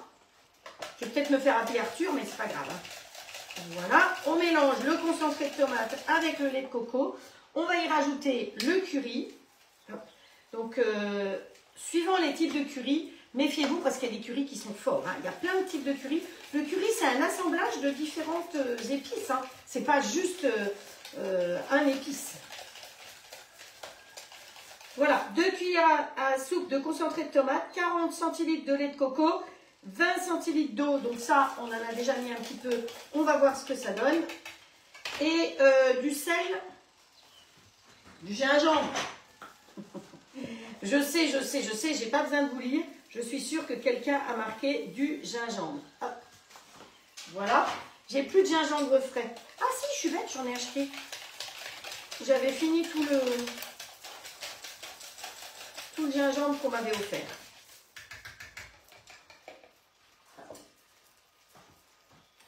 Je vais peut-être me faire appeler Arthur, mais c'est pas grave. Hein. Voilà, on mélange le concentré de tomate avec le lait de coco. On va y rajouter le curry. Donc, suivant les types de curry, méfiez-vous parce qu'il y a des currys qui sont forts. Hein. Il y a plein de types de curry. Le curry, c'est un assemblage de différentes épices. Hein. C'est pas juste un épice. Voilà, 2 cuillères à soupe de concentré de tomate, 40 centilitres de lait de coco, 20 centilitres d'eau. Donc ça, on en a déjà mis un petit peu. On va voir ce que ça donne. Et du sel, du gingembre. Je sais, j'ai pas besoin de vous lire. Je suis sûre que quelqu'un a marqué du gingembre. Hop. Voilà. J'ai plus de gingembre frais. Ah si, je suis bête, j'en ai acheté. J'avais fini tout le gingembre qu'on m'avait offert.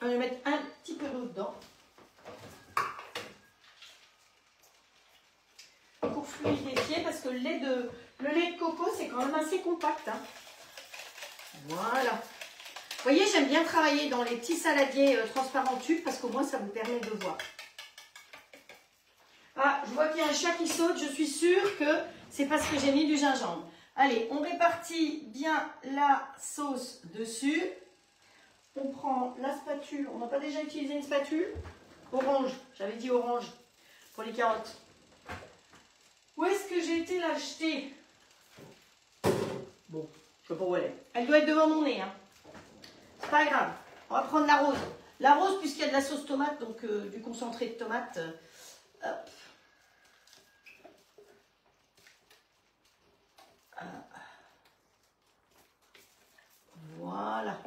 On va mettre un petit peu d'eau dedans. Pour fluidifier, parce que le lait de coco, c'est quand même assez compact. Hein. Voilà. Vous voyez, j'aime bien travailler dans les petits saladiers transparents tubes, parce qu'au moins, ça vous permet de voir. Ah, je vois qu'il y a un chat qui saute. Je suis sûre que c'est parce que j'ai mis du gingembre. Allez, on répartit bien la sauce dessus. On prend la spatule. On n'a pas déjà utilisé une spatule? Orange. J'avais dit orange pour les carottes. Où est-ce que j'ai été l'acheter? Bon, je sais pas où elle est. Elle doit être devant mon nez. Hein. C'est pas grave. On va prendre la rose. La rose, puisqu'il y a de la sauce tomate, donc du concentré de tomate. Hop. Voilà.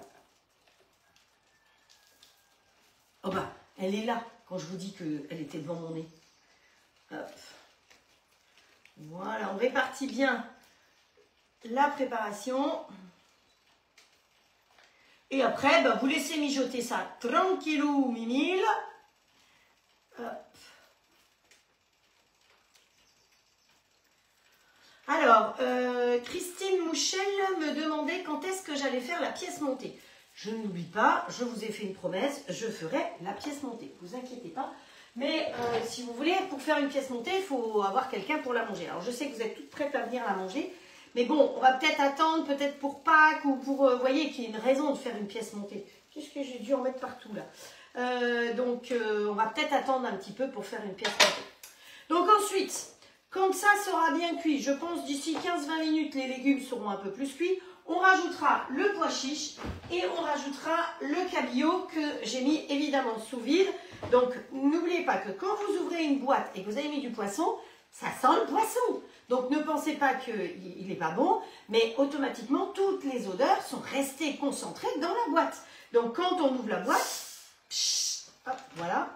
Oh bah, elle est là, quand je vous dis qu'elle était devant mon nez. Hop. Voilà, on répartit bien la préparation. Et après, bah, vous laissez mijoter ça tranquillou, mimile. Hop. Alors, Christine Mouchel me demandait quand est-ce que j'allais faire la pièce montée. Je n'oublie pas, je vous ai fait une promesse, je ferai la pièce montée. Ne vous inquiétez pas. Mais si vous voulez, pour faire une pièce montée, il faut avoir quelqu'un pour la manger. Alors, je sais que vous êtes toutes prêtes à venir la manger. Mais bon, on va peut-être attendre, peut-être pour Pâques ou pour, vous voyez, qu'il y ait une raison de faire une pièce montée. Qu'est-ce que j'ai dû en mettre partout là? On va peut-être attendre un petit peu pour faire une pièce montée. Donc ensuite, quand ça sera bien cuit, je pense d'ici 15-20 minutes, les légumes seront un peu plus cuits. On rajoutera le pois chiche et on rajoutera le cabillaud que j'ai mis évidemment sous vide. Donc, n'oubliez pas que quand vous ouvrez une boîte et que vous avez mis du poisson, ça sent le poisson. Donc, ne pensez pas qu'il n'est pas bon, mais automatiquement, toutes les odeurs sont restées concentrées dans la boîte. Donc, quand on ouvre la boîte, hop, voilà,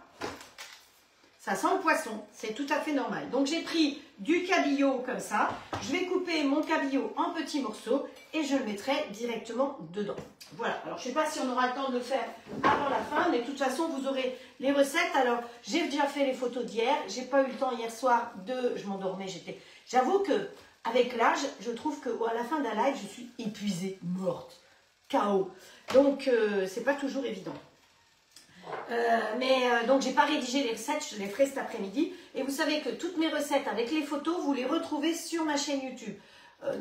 Ça sent le poisson, c'est tout à fait normal. Donc j'ai pris du cabillaud comme ça. Je vais couper mon cabillaud en petits morceaux et je le mettrai directement dedans. Voilà, alors je ne sais pas si on aura le temps de le faire avant la fin, mais de toute façon vous aurez les recettes. Alors j'ai déjà fait les photos d'hier, j'ai pas eu le temps hier soir je m'endormais, j'avoue que avec l'âge, je trouve qu'à la fin d'un live, je suis épuisée, morte, KO. Donc c'est pas toujours évident. Donc j'ai pas rédigé les recettes, je les ferai cet après-midi. Et vous savez que toutes mes recettes avec les photos, vous les retrouvez sur ma chaîne YouTube.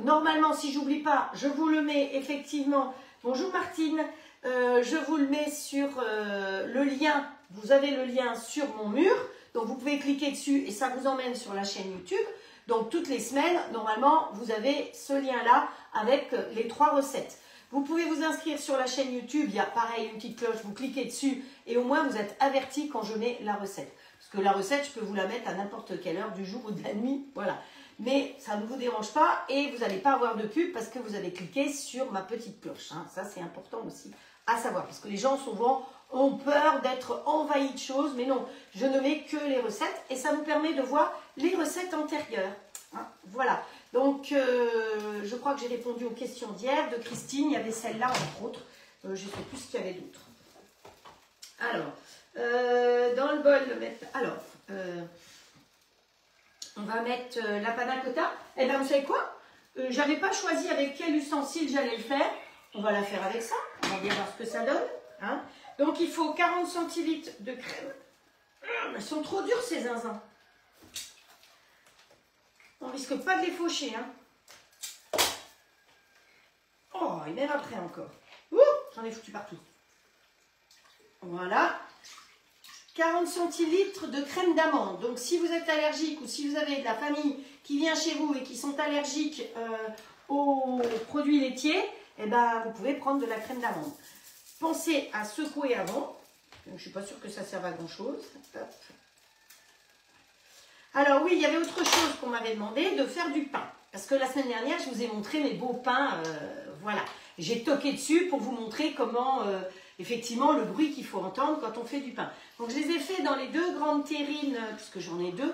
Normalement, si j'oublie pas, je vous le mets effectivement. Bonjour Martine, je vous le mets sur le lien. Vous avez le lien sur mon mur, donc vous pouvez cliquer dessus et ça vous emmène sur la chaîne YouTube. Donc toutes les semaines, normalement, vous avez ce lien-là avec les 3 recettes. Vous pouvez vous inscrire sur la chaîne YouTube, il y a pareil une petite cloche, vous cliquez dessus et au moins vous êtes averti quand je mets la recette. Parce que la recette, je peux vous la mettre à n'importe quelle heure du jour ou de la nuit, voilà. Mais ça ne vous dérange pas et vous n'allez pas avoir de pub parce que vous avez cliqué sur ma petite cloche. Hein. Ça, c'est important aussi à savoir parce que les gens souvent ont peur d'être envahis de choses. Mais non, je ne mets que les recettes et ça vous permet de voir les recettes antérieures. Hein. Voilà. Donc, je crois que j'ai répondu aux questions d'hier, de Christine. Il y avait celle-là, entre autres. Je ne sais plus ce qu'il y avait d'autre. Alors, dans le bol, on va mettre la panna cotta. Eh bien, vous savez quoi? Je n'avais pas choisi avec quel ustensile j'allais le faire. On va la faire avec ça. On va bien voir ce que ça donne. Hein. Donc, il faut 40 centilitres de crème. Elles sont trop dures, ces zinzins. On risque pas de les faucher. Hein. Oh, et même après encore. Ouh, j'en ai foutu partout. Voilà. 40 centilitres de crème d'amande. Donc, si vous êtes allergique ou si vous avez de la famille qui vient chez vous et qui sont allergiques aux produits laitiers, eh ben, vous pouvez prendre de la crème d'amande. Pensez à secouer avant. Je ne suis pas sûre que ça serve à grand-chose. Alors oui, il y avait autre chose qu'on m'avait demandé, de faire du pain. Parce que la semaine dernière, je vous ai montré mes beaux pains. Voilà. J'ai toqué dessus pour vous montrer comment, effectivement, le bruit qu'il faut entendre quand on fait du pain. Donc, je les ai fait dans les 2 grandes terrines, puisque j'en ai 2,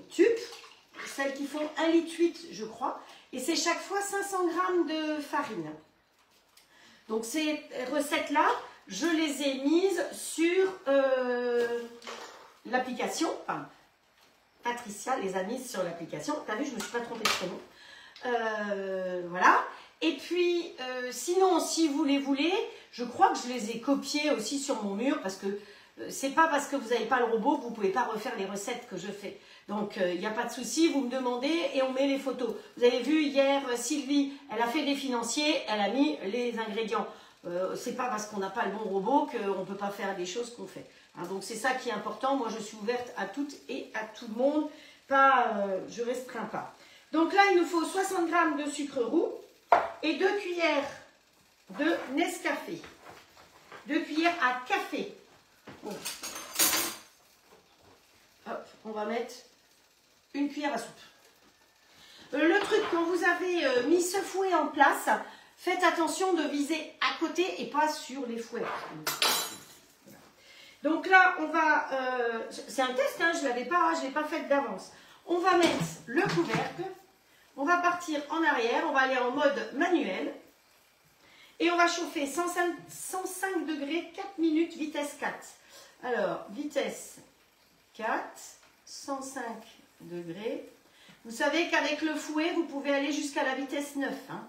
tubes. Celles qui font 1,8 litre, je crois. Et c'est chaque fois 500 g de farine. Donc, ces recettes-là, je les ai mises sur l'application. Enfin, Patricia les a mises sur l'application. T'as vu, je ne me suis pas trompée de prénom. Voilà. Et puis, sinon, si vous les voulez, je crois que je les ai copiées aussi sur mon mur parce que c'est pas parce que vous n'avez pas le robot que vous ne pouvez pas refaire les recettes que je fais. Donc, il n'y a pas de souci, vous me demandez et on met les photos. Vous avez vu hier, Sylvie, elle a fait des financiers, elle a mis les ingrédients. C'est pas parce qu'on n'a pas le bon robot qu'on ne peut pas faire des choses qu'on fait. Hein, donc, c'est ça qui est important. Moi, je suis ouverte à toutes et à tout le monde. Je ne restreins pas. Donc là, il nous faut 60 g de sucre roux et 2 cuillères de Nescafé. 2 cuillères à café. Bon. Hop, on va mettre une cuillère à soupe. Le truc, quand vous avez mis ce fouet en place, faites attention de viser à côté et pas sur les fouets. Donc là, on va... c'est un test, hein, je ne l'ai pas fait d'avance. On va mettre le couvercle. On va partir en arrière. On va aller en mode manuel. Et on va chauffer 105 degrés, 4 minutes, vitesse 4. Alors, vitesse 4, 105 degrés. Vous savez qu'avec le fouet, vous pouvez aller jusqu'à la vitesse 9. Hein.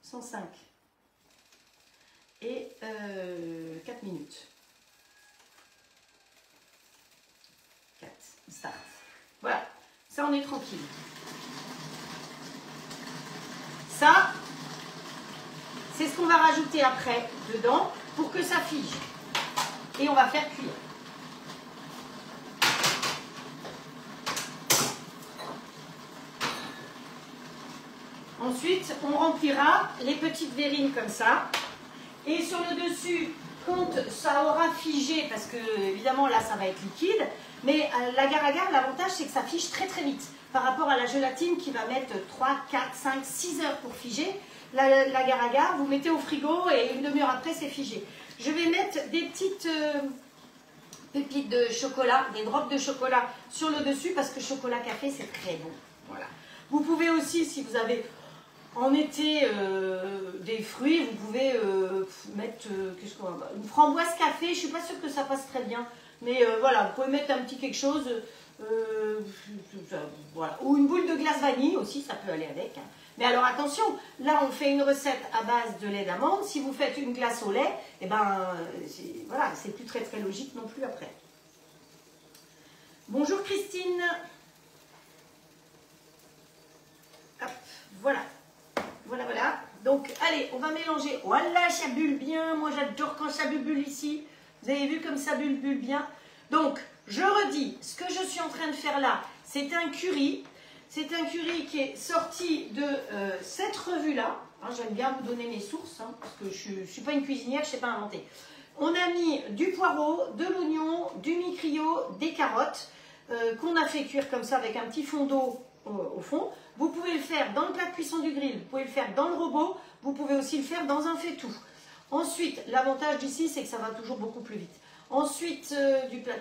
105. Et 4 minutes. 4. Start. Voilà. Ça, on est tranquille. Ça, c'est ce qu'on va rajouter après dedans pour que ça fige. Et on va faire cuire. Ensuite, on remplira les petites verrines comme ça. Et sur le dessus, quand ça aura figé, parce que évidemment là ça va être liquide, mais l'agar-agar, l'avantage c'est que ça fige très très vite par rapport à la gélatine qui va mettre 3, 4, 5, 6 heures pour figer. L'agar-agar, vous mettez au frigo et une demi-heure après c'est figé. Je vais mettre des petites pépites de chocolat, des drops de chocolat sur le dessus parce que chocolat café c'est très bon. Voilà. Vous pouvez aussi, si vous avez en été des fruits, vous pouvez mettre une framboise café. Je ne suis pas sûre que ça passe très bien, mais voilà, vous pouvez mettre un petit quelque chose, voilà. Ou une boule de glace vanille aussi, ça peut aller avec. Hein. Mais alors attention, là on fait une recette à base de lait d'amande. Si vous faites une glace au lait, et ben voilà, c'est plus très très logique non plus après. Bonjour Christine. Hop, voilà. Voilà, voilà. Donc, allez, on va mélanger. Voilà, ça bulle bien. Moi, j'adore quand ça bulle ici. Vous avez vu comme ça bulle bien. Donc, je redis, ce que je suis en train de faire là, c'est un curry. C'est un curry qui est sorti de cette revue-là. Hein, j'aime bien vous donner mes sources, hein, parce que je ne suis pas une cuisinière, je ne sais pas inventer. On a mis du poireau, de l'oignon, du micrio, des carottes, qu'on a fait cuire comme ça avec un petit fond d'eau au fond. Vous pouvez le faire dans le plat de cuisson du grill, vous pouvez le faire dans le robot, vous pouvez aussi le faire dans un faitout. Ensuite, l'avantage d'ici, c'est que ça va toujours beaucoup plus vite. Ensuite, dans le plat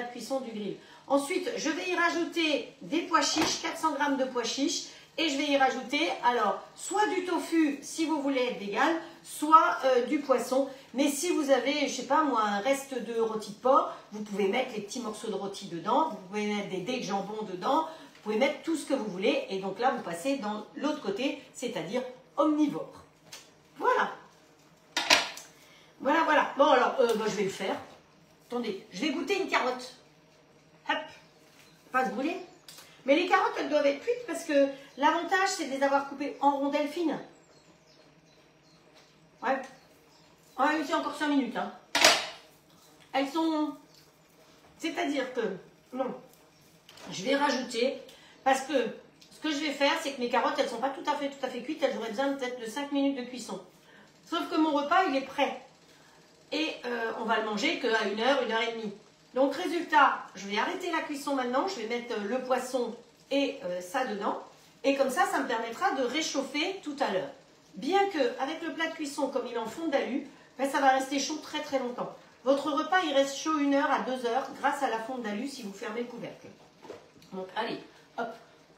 de cuisson du grill. Ensuite, je vais y rajouter des pois chiches, 400 g de pois chiches, et je vais y rajouter, alors, soit du tofu, si vous voulez être vegan, soit du poisson. Mais si vous avez, je sais pas moi, un reste de rôti de porc, vous pouvez mettre les petits morceaux de rôti dedans, vous pouvez mettre des dés de jambon dedans, vous pouvez mettre tout ce que vous voulez. Et donc là, vous passez dans l'autre côté, c'est-à-dire omnivore. Voilà. Voilà, voilà. Bon, alors, je vais le faire. Attendez, je vais goûter une carotte. Hop. Pas se brûler. Mais les carottes, elles doivent être cuites parce que l'avantage, c'est de les avoir coupées en rondelles fines. Ouais. Ouais, c'est encore 5 minutes. Hein. Elles sont... C'est-à-dire que... Non. Je vais rajouter... Parce que ce que je vais faire, c'est que mes carottes, elles ne sont pas tout à fait cuites. Elles auraient besoin peut-être de 5 minutes de cuisson. Sauf que mon repas, il est prêt. Et on va le manger qu'à 1 heure, 1 heure et demie. Donc, résultat, je vais arrêter la cuisson maintenant. Je vais mettre le poisson et ça dedans. Et comme ça, ça me permettra de réchauffer tout à l'heure. Bien qu'avec le plat de cuisson, comme il est en fond d'alu, ben, ça va rester chaud très très longtemps. Votre repas, il reste chaud 1 heure à 2 heures grâce à la fonte d'alu si vous fermez le couvercle. Donc, allez, hop,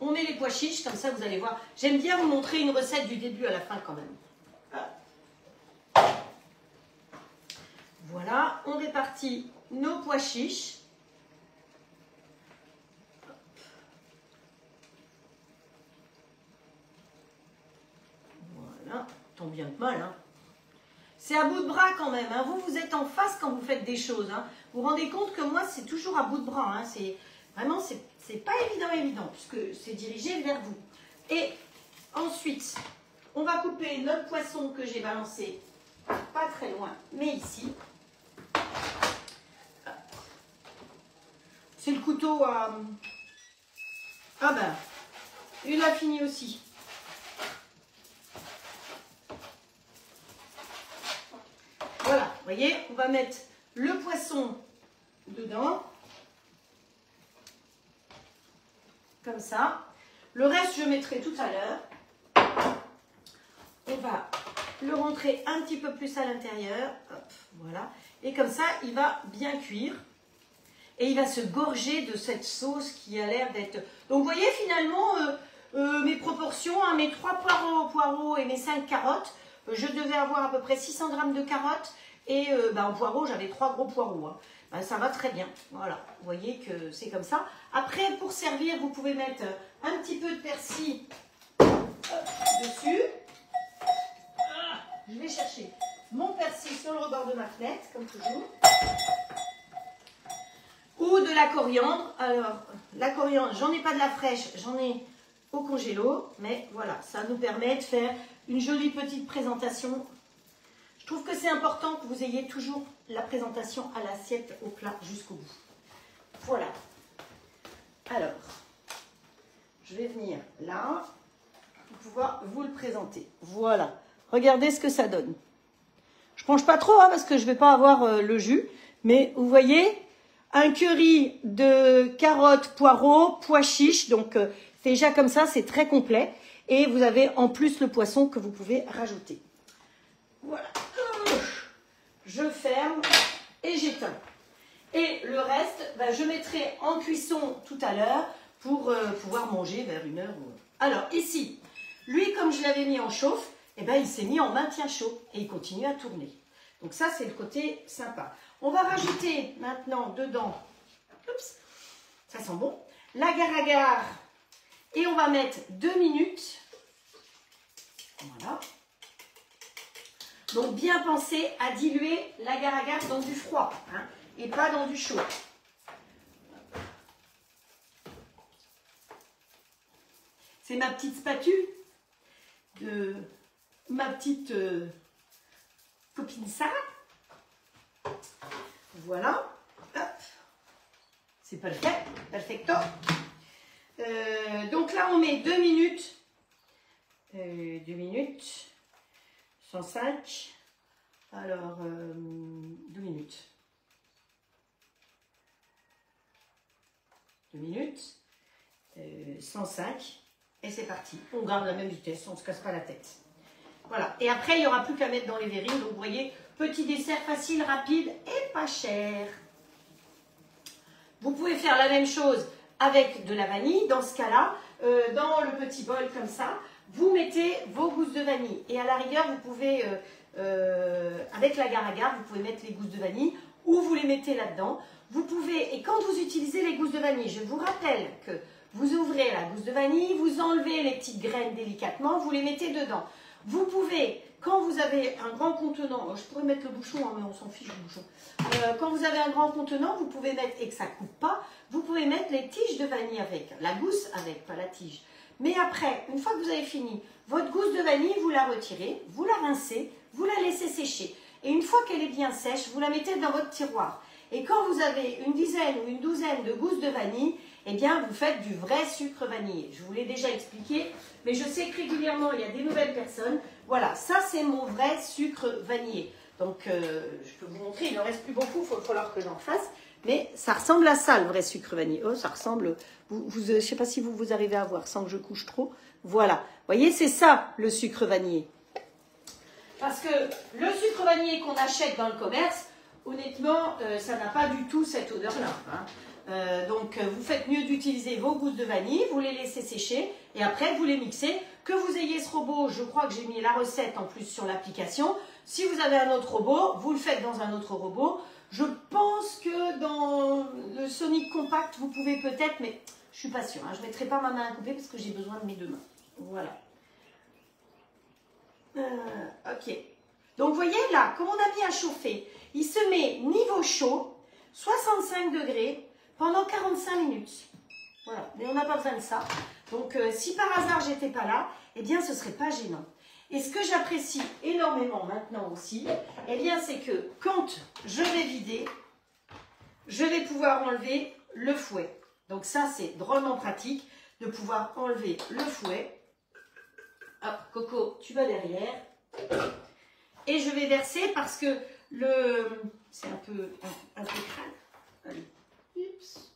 on met les pois chiches, comme ça vous allez voir. J'aime bien vous montrer une recette du début à la fin quand même. Hop. Voilà, on répartit nos pois chiches. Voilà, tant bien que mal. Hein. C'est à bout de bras quand même. Hein. Vous êtes en face quand vous faites des choses. Hein. Vous vous rendez compte que moi, c'est toujours à bout de bras. Hein. Vraiment, c'est pas évident, puisque c'est dirigé vers vous. Et ensuite, on va couper notre poisson que j'ai balancé pas très loin, mais ici. C'est le couteau à... Ah ben, il a fini aussi. Voilà, vous voyez, on va mettre le poisson dedans. Comme ça. Le reste, je mettrai tout à l'heure. On va le rentrer un petit peu plus à l'intérieur. Voilà. Et comme ça, il va bien cuire. Et il va se gorger de cette sauce qui a l'air d'être... Donc, vous voyez, finalement, mes proportions, hein, mes 3 poireaux et mes 5 carottes, je devais avoir à peu près 600 g de carottes. Et en poireaux, j'avais 3 gros poireaux. Hein. Ben, ça va très bien. Voilà, vous voyez que c'est comme ça. Après, pour servir, vous pouvez mettre un petit peu de persil dessus. Je vais chercher mon persil sur le rebord de ma fenêtre, comme toujours. Ou de la coriandre. Alors, la coriandre, j'en ai pas de la fraîche, j'en ai au congélo. Mais voilà, ça nous permet de faire une jolie petite présentation. Je trouve que c'est important que vous ayez toujours la présentation à l'assiette, au plat, jusqu'au bout. Voilà. Alors, je vais venir là pour pouvoir vous le présenter. Voilà. Regardez ce que ça donne. Je ne mange pas trop hein, parce que je ne vais pas avoir le jus. Mais vous voyez, un curry de carottes, poireaux, pois chiches. Donc, déjà comme ça, c'est très complet. Et vous avez en plus le poisson que vous pouvez rajouter. Voilà. Je ferme et j'éteins. Et le reste, ben, je mettrai en cuisson tout à l'heure pour pouvoir manger vers 1h. Alors ici, lui comme je l'avais mis en chauffe, eh ben, il s'est mis en maintien chaud et il continue à tourner. Donc ça c'est le côté sympa. On va rajouter maintenant dedans, oups, ça sent bon, l'agar-agar et on va mettre 2 minutes. Voilà. Donc bien penser à diluer l'agar-agar dans du froid hein, et pas dans du chaud. C'est ma petite spatule de ma petite copine Sarah. Voilà. C'est parfait. Perfecto. Donc là, on met 2 minutes. 2 minutes. 105. Alors, 2 minutes. 2 minutes. 105. Et c'est parti. On garde la même vitesse, on ne se casse pas la tête. Voilà. Et après, il n'y aura plus qu'à mettre dans les verrines. Donc, vous voyez, petit dessert facile, rapide et pas cher. Vous pouvez faire la même chose avec de la vanille. Dans ce cas-là, dans le petit bol comme ça, vous mettez vos gousses de vanille. Et à la rigueur, vous pouvez, avec l'agar-agar, vous pouvez mettre les gousses de vanille ou vous les mettez là-dedans. Vous pouvez, et quand vous utilisez les gousses de vanille, je vous rappelle que vous ouvrez la gousse de vanille, vous enlevez les petites graines délicatement, vous les mettez dedans. Vous pouvez, quand vous avez un grand contenant, je pourrais mettre le bouchon, hein, mais on s'en fiche du bouchon. Quand vous avez un grand contenant, vous pouvez mettre, et que ça ne coupe pas, vous pouvez mettre les tiges de vanille avec, la gousse avec, pas la tige. Mais après, une fois que vous avez fini, votre gousse de vanille, vous la retirez, vous la rincez, vous la laissez sécher. Et une fois qu'elle est bien sèche, vous la mettez dans votre tiroir. Et quand vous avez une dizaine ou une douzaine de gousses de vanille, eh bien, vous faites du vrai sucre vanillé. Je vous l'ai déjà expliqué, mais je sais que régulièrement, il y a des nouvelles personnes. Voilà, ça, c'est mon vrai sucre vanillé. Donc, je peux vous montrer, il ne reste plus beaucoup, il va falloir que j'en fasse. Mais ça ressemble à ça, le vrai sucre vanillé. Oh, ça ressemble, je ne sais pas si vous arrivez à voir sans que je couche trop. Voilà, vous voyez, c'est ça, le sucre vanillé. Parce que le sucre vanillé qu'on achète dans le commerce, honnêtement, ça n'a pas du tout cette odeur-là. Hein. Donc, vous faites mieux d'utiliser vos gousses de vanille, vous les laissez sécher et après, vous les mixez. Que vous ayez ce robot, je crois que j'ai mis la recette en plus sur l'application. Si vous avez un autre robot, vous le faites dans un autre robot. Je pense que dans le Sonic Compact, vous pouvez peut-être, mais je ne suis pas sûre. Hein. Je ne mettrai pas ma main à couper parce que j'ai besoin de mes 2 mains. Voilà. Ok. Donc, vous voyez là, comme on a mis à chauffer, il se met niveau chaud, 65 degrés, pendant 45 minutes. Voilà, mais on n'a pas besoin de ça. Donc, si par hasard, j'étais pas là, eh bien, ce ne serait pas gênant. Et ce que j'apprécie énormément maintenant aussi, eh bien, c'est que quand je vais vider, je vais pouvoir enlever le fouet. Donc, ça, c'est drôlement pratique de pouvoir enlever le fouet. Hop, Coco, tu vas derrière. Et je vais verser parce que c'est un peu crade. Allez. Oups.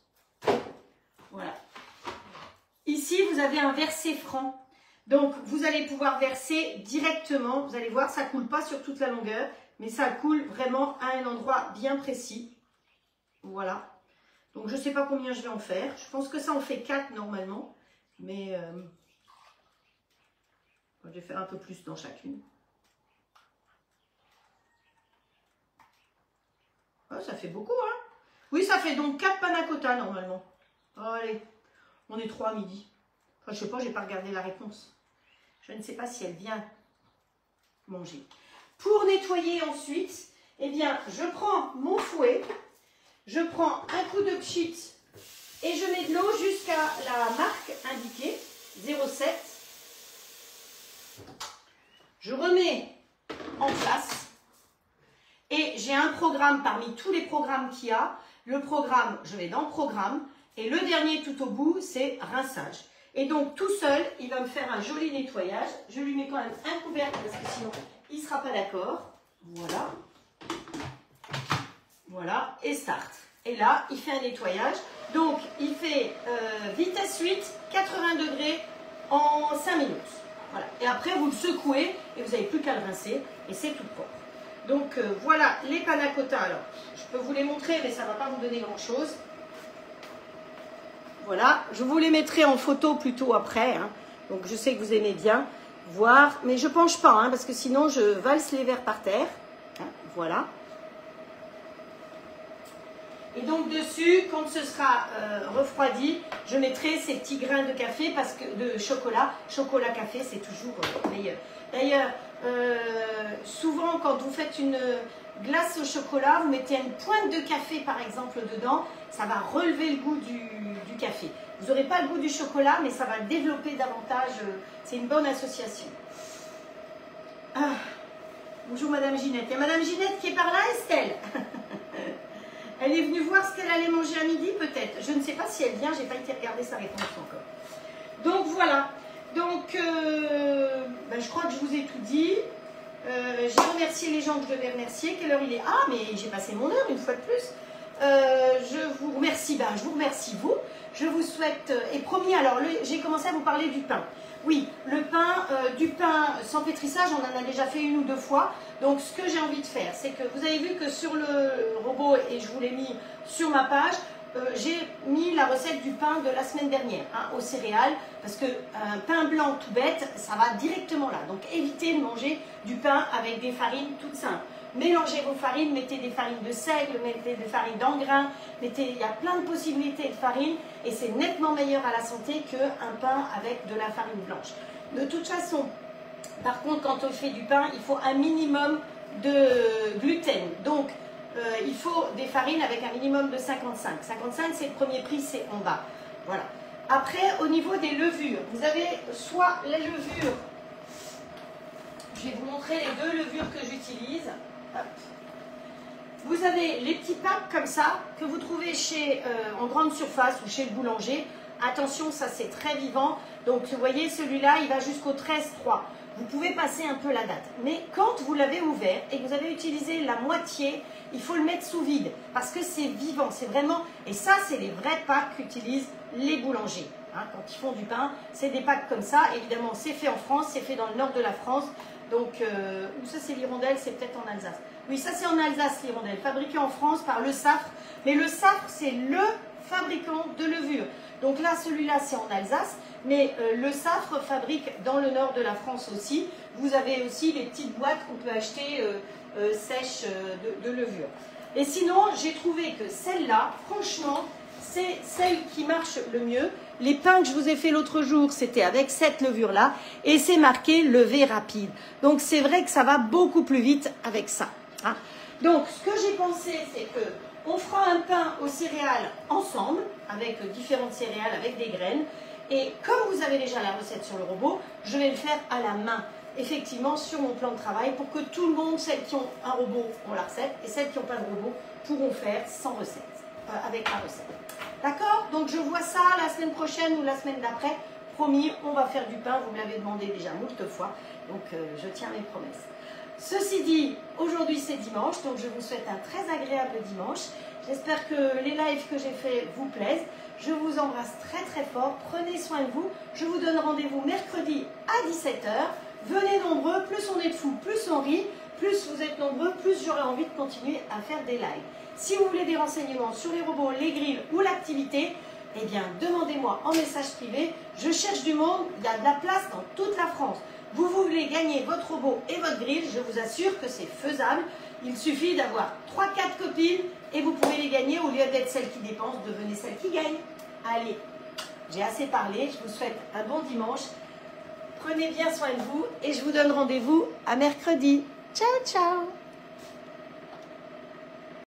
Voilà. Ici, vous avez un verset franc. Donc, vous allez pouvoir verser directement. Vous allez voir, ça ne coule pas sur toute la longueur, mais ça coule vraiment à un endroit bien précis. Voilà. Donc, je ne sais pas combien je vais en faire. Je pense que ça en fait 4 normalement. Mais je vais faire un peu plus dans chacune. Oh, ça fait beaucoup, hein? Oui, ça fait donc 4 panna cotta normalement. Oh, allez, on est 3 à midi. Enfin, je sais pas, j'ai pas regardé la réponse. Je ne sais pas si elle vient manger. Pour nettoyer ensuite, eh bien, je prends mon fouet, je prends un coup de pchit et je mets de l'eau jusqu'à la marque indiquée, 0,7. Je remets en place et j'ai un programme parmi tous les programmes qu'il y a. Le programme, je vais dans Programme et le dernier tout au bout, c'est Rinçage. Et donc, tout seul, il va me faire un joli nettoyage. Je lui mets quand même un couvercle parce que sinon, il ne sera pas d'accord. Voilà. Voilà. Et start. Et là, il fait un nettoyage. Donc, il fait vitesse 8, 80 degrés en 5 minutes. Voilà. Et après, vous le secouez et vous n'avez plus qu'à le rincer. Et c'est tout propre. Donc voilà les panna cotta. Alors, je peux vous les montrer, mais ça ne va pas vous donner grand-chose. Voilà, je vous les mettrai en photo plutôt après. Hein. Donc je sais que vous aimez bien voir, mais je ne penche pas, hein, parce que sinon je valse les verres par terre. Hein, voilà. Et donc dessus, quand ce sera refroidi, je mettrai ces petits grains de café, parce que de chocolat. Chocolat café, c'est toujours meilleur. D'ailleurs, souvent quand vous faites une glace au chocolat, vous mettez une pointe de café par exemple dedans, ça va relever le goût du café. Vous n'aurez pas le goût du chocolat, mais ça va développer davantage. C'est une bonne association. Ah. Bonjour Madame Ginette. Il y a Madame Ginette qui est par là, Estelle. Elle est venue voir ce qu'elle allait manger à midi, peut-être. Je ne sais pas si elle vient, j'ai pas été regarder sa réponse encore. Donc voilà. Donc, je crois que je vous ai tout dit. J'ai remercié les gens que je devais remercier. Quelle heure il est? Ah, mais j'ai passé mon heure une fois de plus. Je vous remercie, je vous remercie vous. Je vous souhaite, et promis, alors j'ai commencé à vous parler du pain. Oui, le pain, du pain sans pétrissage, on en a déjà fait une ou deux fois. Donc ce que j'ai envie de faire, c'est que vous avez vu que sur le robot, et je vous l'ai mis sur ma page, j'ai mis la recette du pain de la semaine dernière, hein, aux céréales, parce que un pain blanc tout bête, ça va directement là. Donc évitez de manger du pain avec des farines toutes simples. Mélangez vos farines, mettez des farines de seigle, mettez des farines d'engrain, il y a plein de possibilités de farine et c'est nettement meilleur à la santé qu'un pain avec de la farine blanche. De toute façon, par contre, quand on fait du pain, il faut un minimum de gluten. Donc, il faut des farines avec un minimum de 55. 55, c'est le premier prix, c'est en bas. Voilà. Après, au niveau des levures, vous avez soit les levures, je vais vous montrer les deux levures que j'utilise. Vous avez les petits packs comme ça que vous trouvez en grande surface ou chez le boulanger. Attention, ça c'est très vivant. Donc vous voyez, celui-là, il va jusqu'au 13,3. Vous pouvez passer un peu la date. Mais quand vous l'avez ouvert et que vous avez utilisé la moitié, il faut le mettre sous vide parce que c'est vivant. C'est vraiment... Et ça, c'est les vrais packs qu'utilisent les boulangers. Hein, quand ils font du pain, c'est des packs comme ça. Évidemment, c'est fait en France, c'est fait dans le nord de la France. Donc, ou ça c'est l'hirondelle, c'est peut-être en Alsace. Oui, ça c'est en Alsace l'hirondelle, fabriqué en France par Le Saffre. Mais Le Saffre, c'est le fabricant de levure. Donc là, celui-là, c'est en Alsace. Mais Le Saffre fabrique dans le nord de la France aussi. Vous avez aussi les petites boîtes qu'on peut acheter sèches de levure. Et sinon, j'ai trouvé que celle-là, franchement, c'est celle qui marche le mieux. Les pains que je vous ai fait l'autre jour, c'était avec cette levure-là. Et c'est marqué lever rapide. Donc, c'est vrai que ça va beaucoup plus vite avec ça. Hein. Donc, ce que j'ai pensé, c'est que on fera un pain aux céréales ensemble, avec différentes céréales, avec des graines. Et comme vous avez déjà la recette sur le robot, je vais le faire à la main, effectivement, sur mon plan de travail, pour que tout le monde, celles qui ont un robot, ont la recette, et celles qui n'ont pas de robot, pourront faire sans recette, avec la recette. D'accord? Donc je vois ça la semaine prochaine ou la semaine d'après. Promis, on va faire du pain, vous me l'avez demandé déjà moult fois, donc je tiens mes promesses. Ceci dit, aujourd'hui c'est dimanche, donc je vous souhaite un très agréable dimanche. J'espère que les lives que j'ai fait vous plaisent. Je vous embrasse très très fort, prenez soin de vous. Je vous donne rendez-vous mercredi à 17 h. Venez nombreux, plus on est de fous, plus on rit, plus vous êtes nombreux, plus j'aurai envie de continuer à faire des lives. Si vous voulez des renseignements sur les robots, les grilles ou l'activité, eh bien demandez-moi en message privé. Je cherche du monde, il y a de la place dans toute la France. Vous voulez gagner votre robot et votre grille, je vous assure que c'est faisable. Il suffit d'avoir 3-4 copines et vous pouvez les gagner. Au lieu d'être celle qui dépense, devenez celle qui gagne. Allez, j'ai assez parlé, je vous souhaite un bon dimanche. Prenez bien soin de vous et je vous donne rendez-vous à mercredi. Ciao, ciao!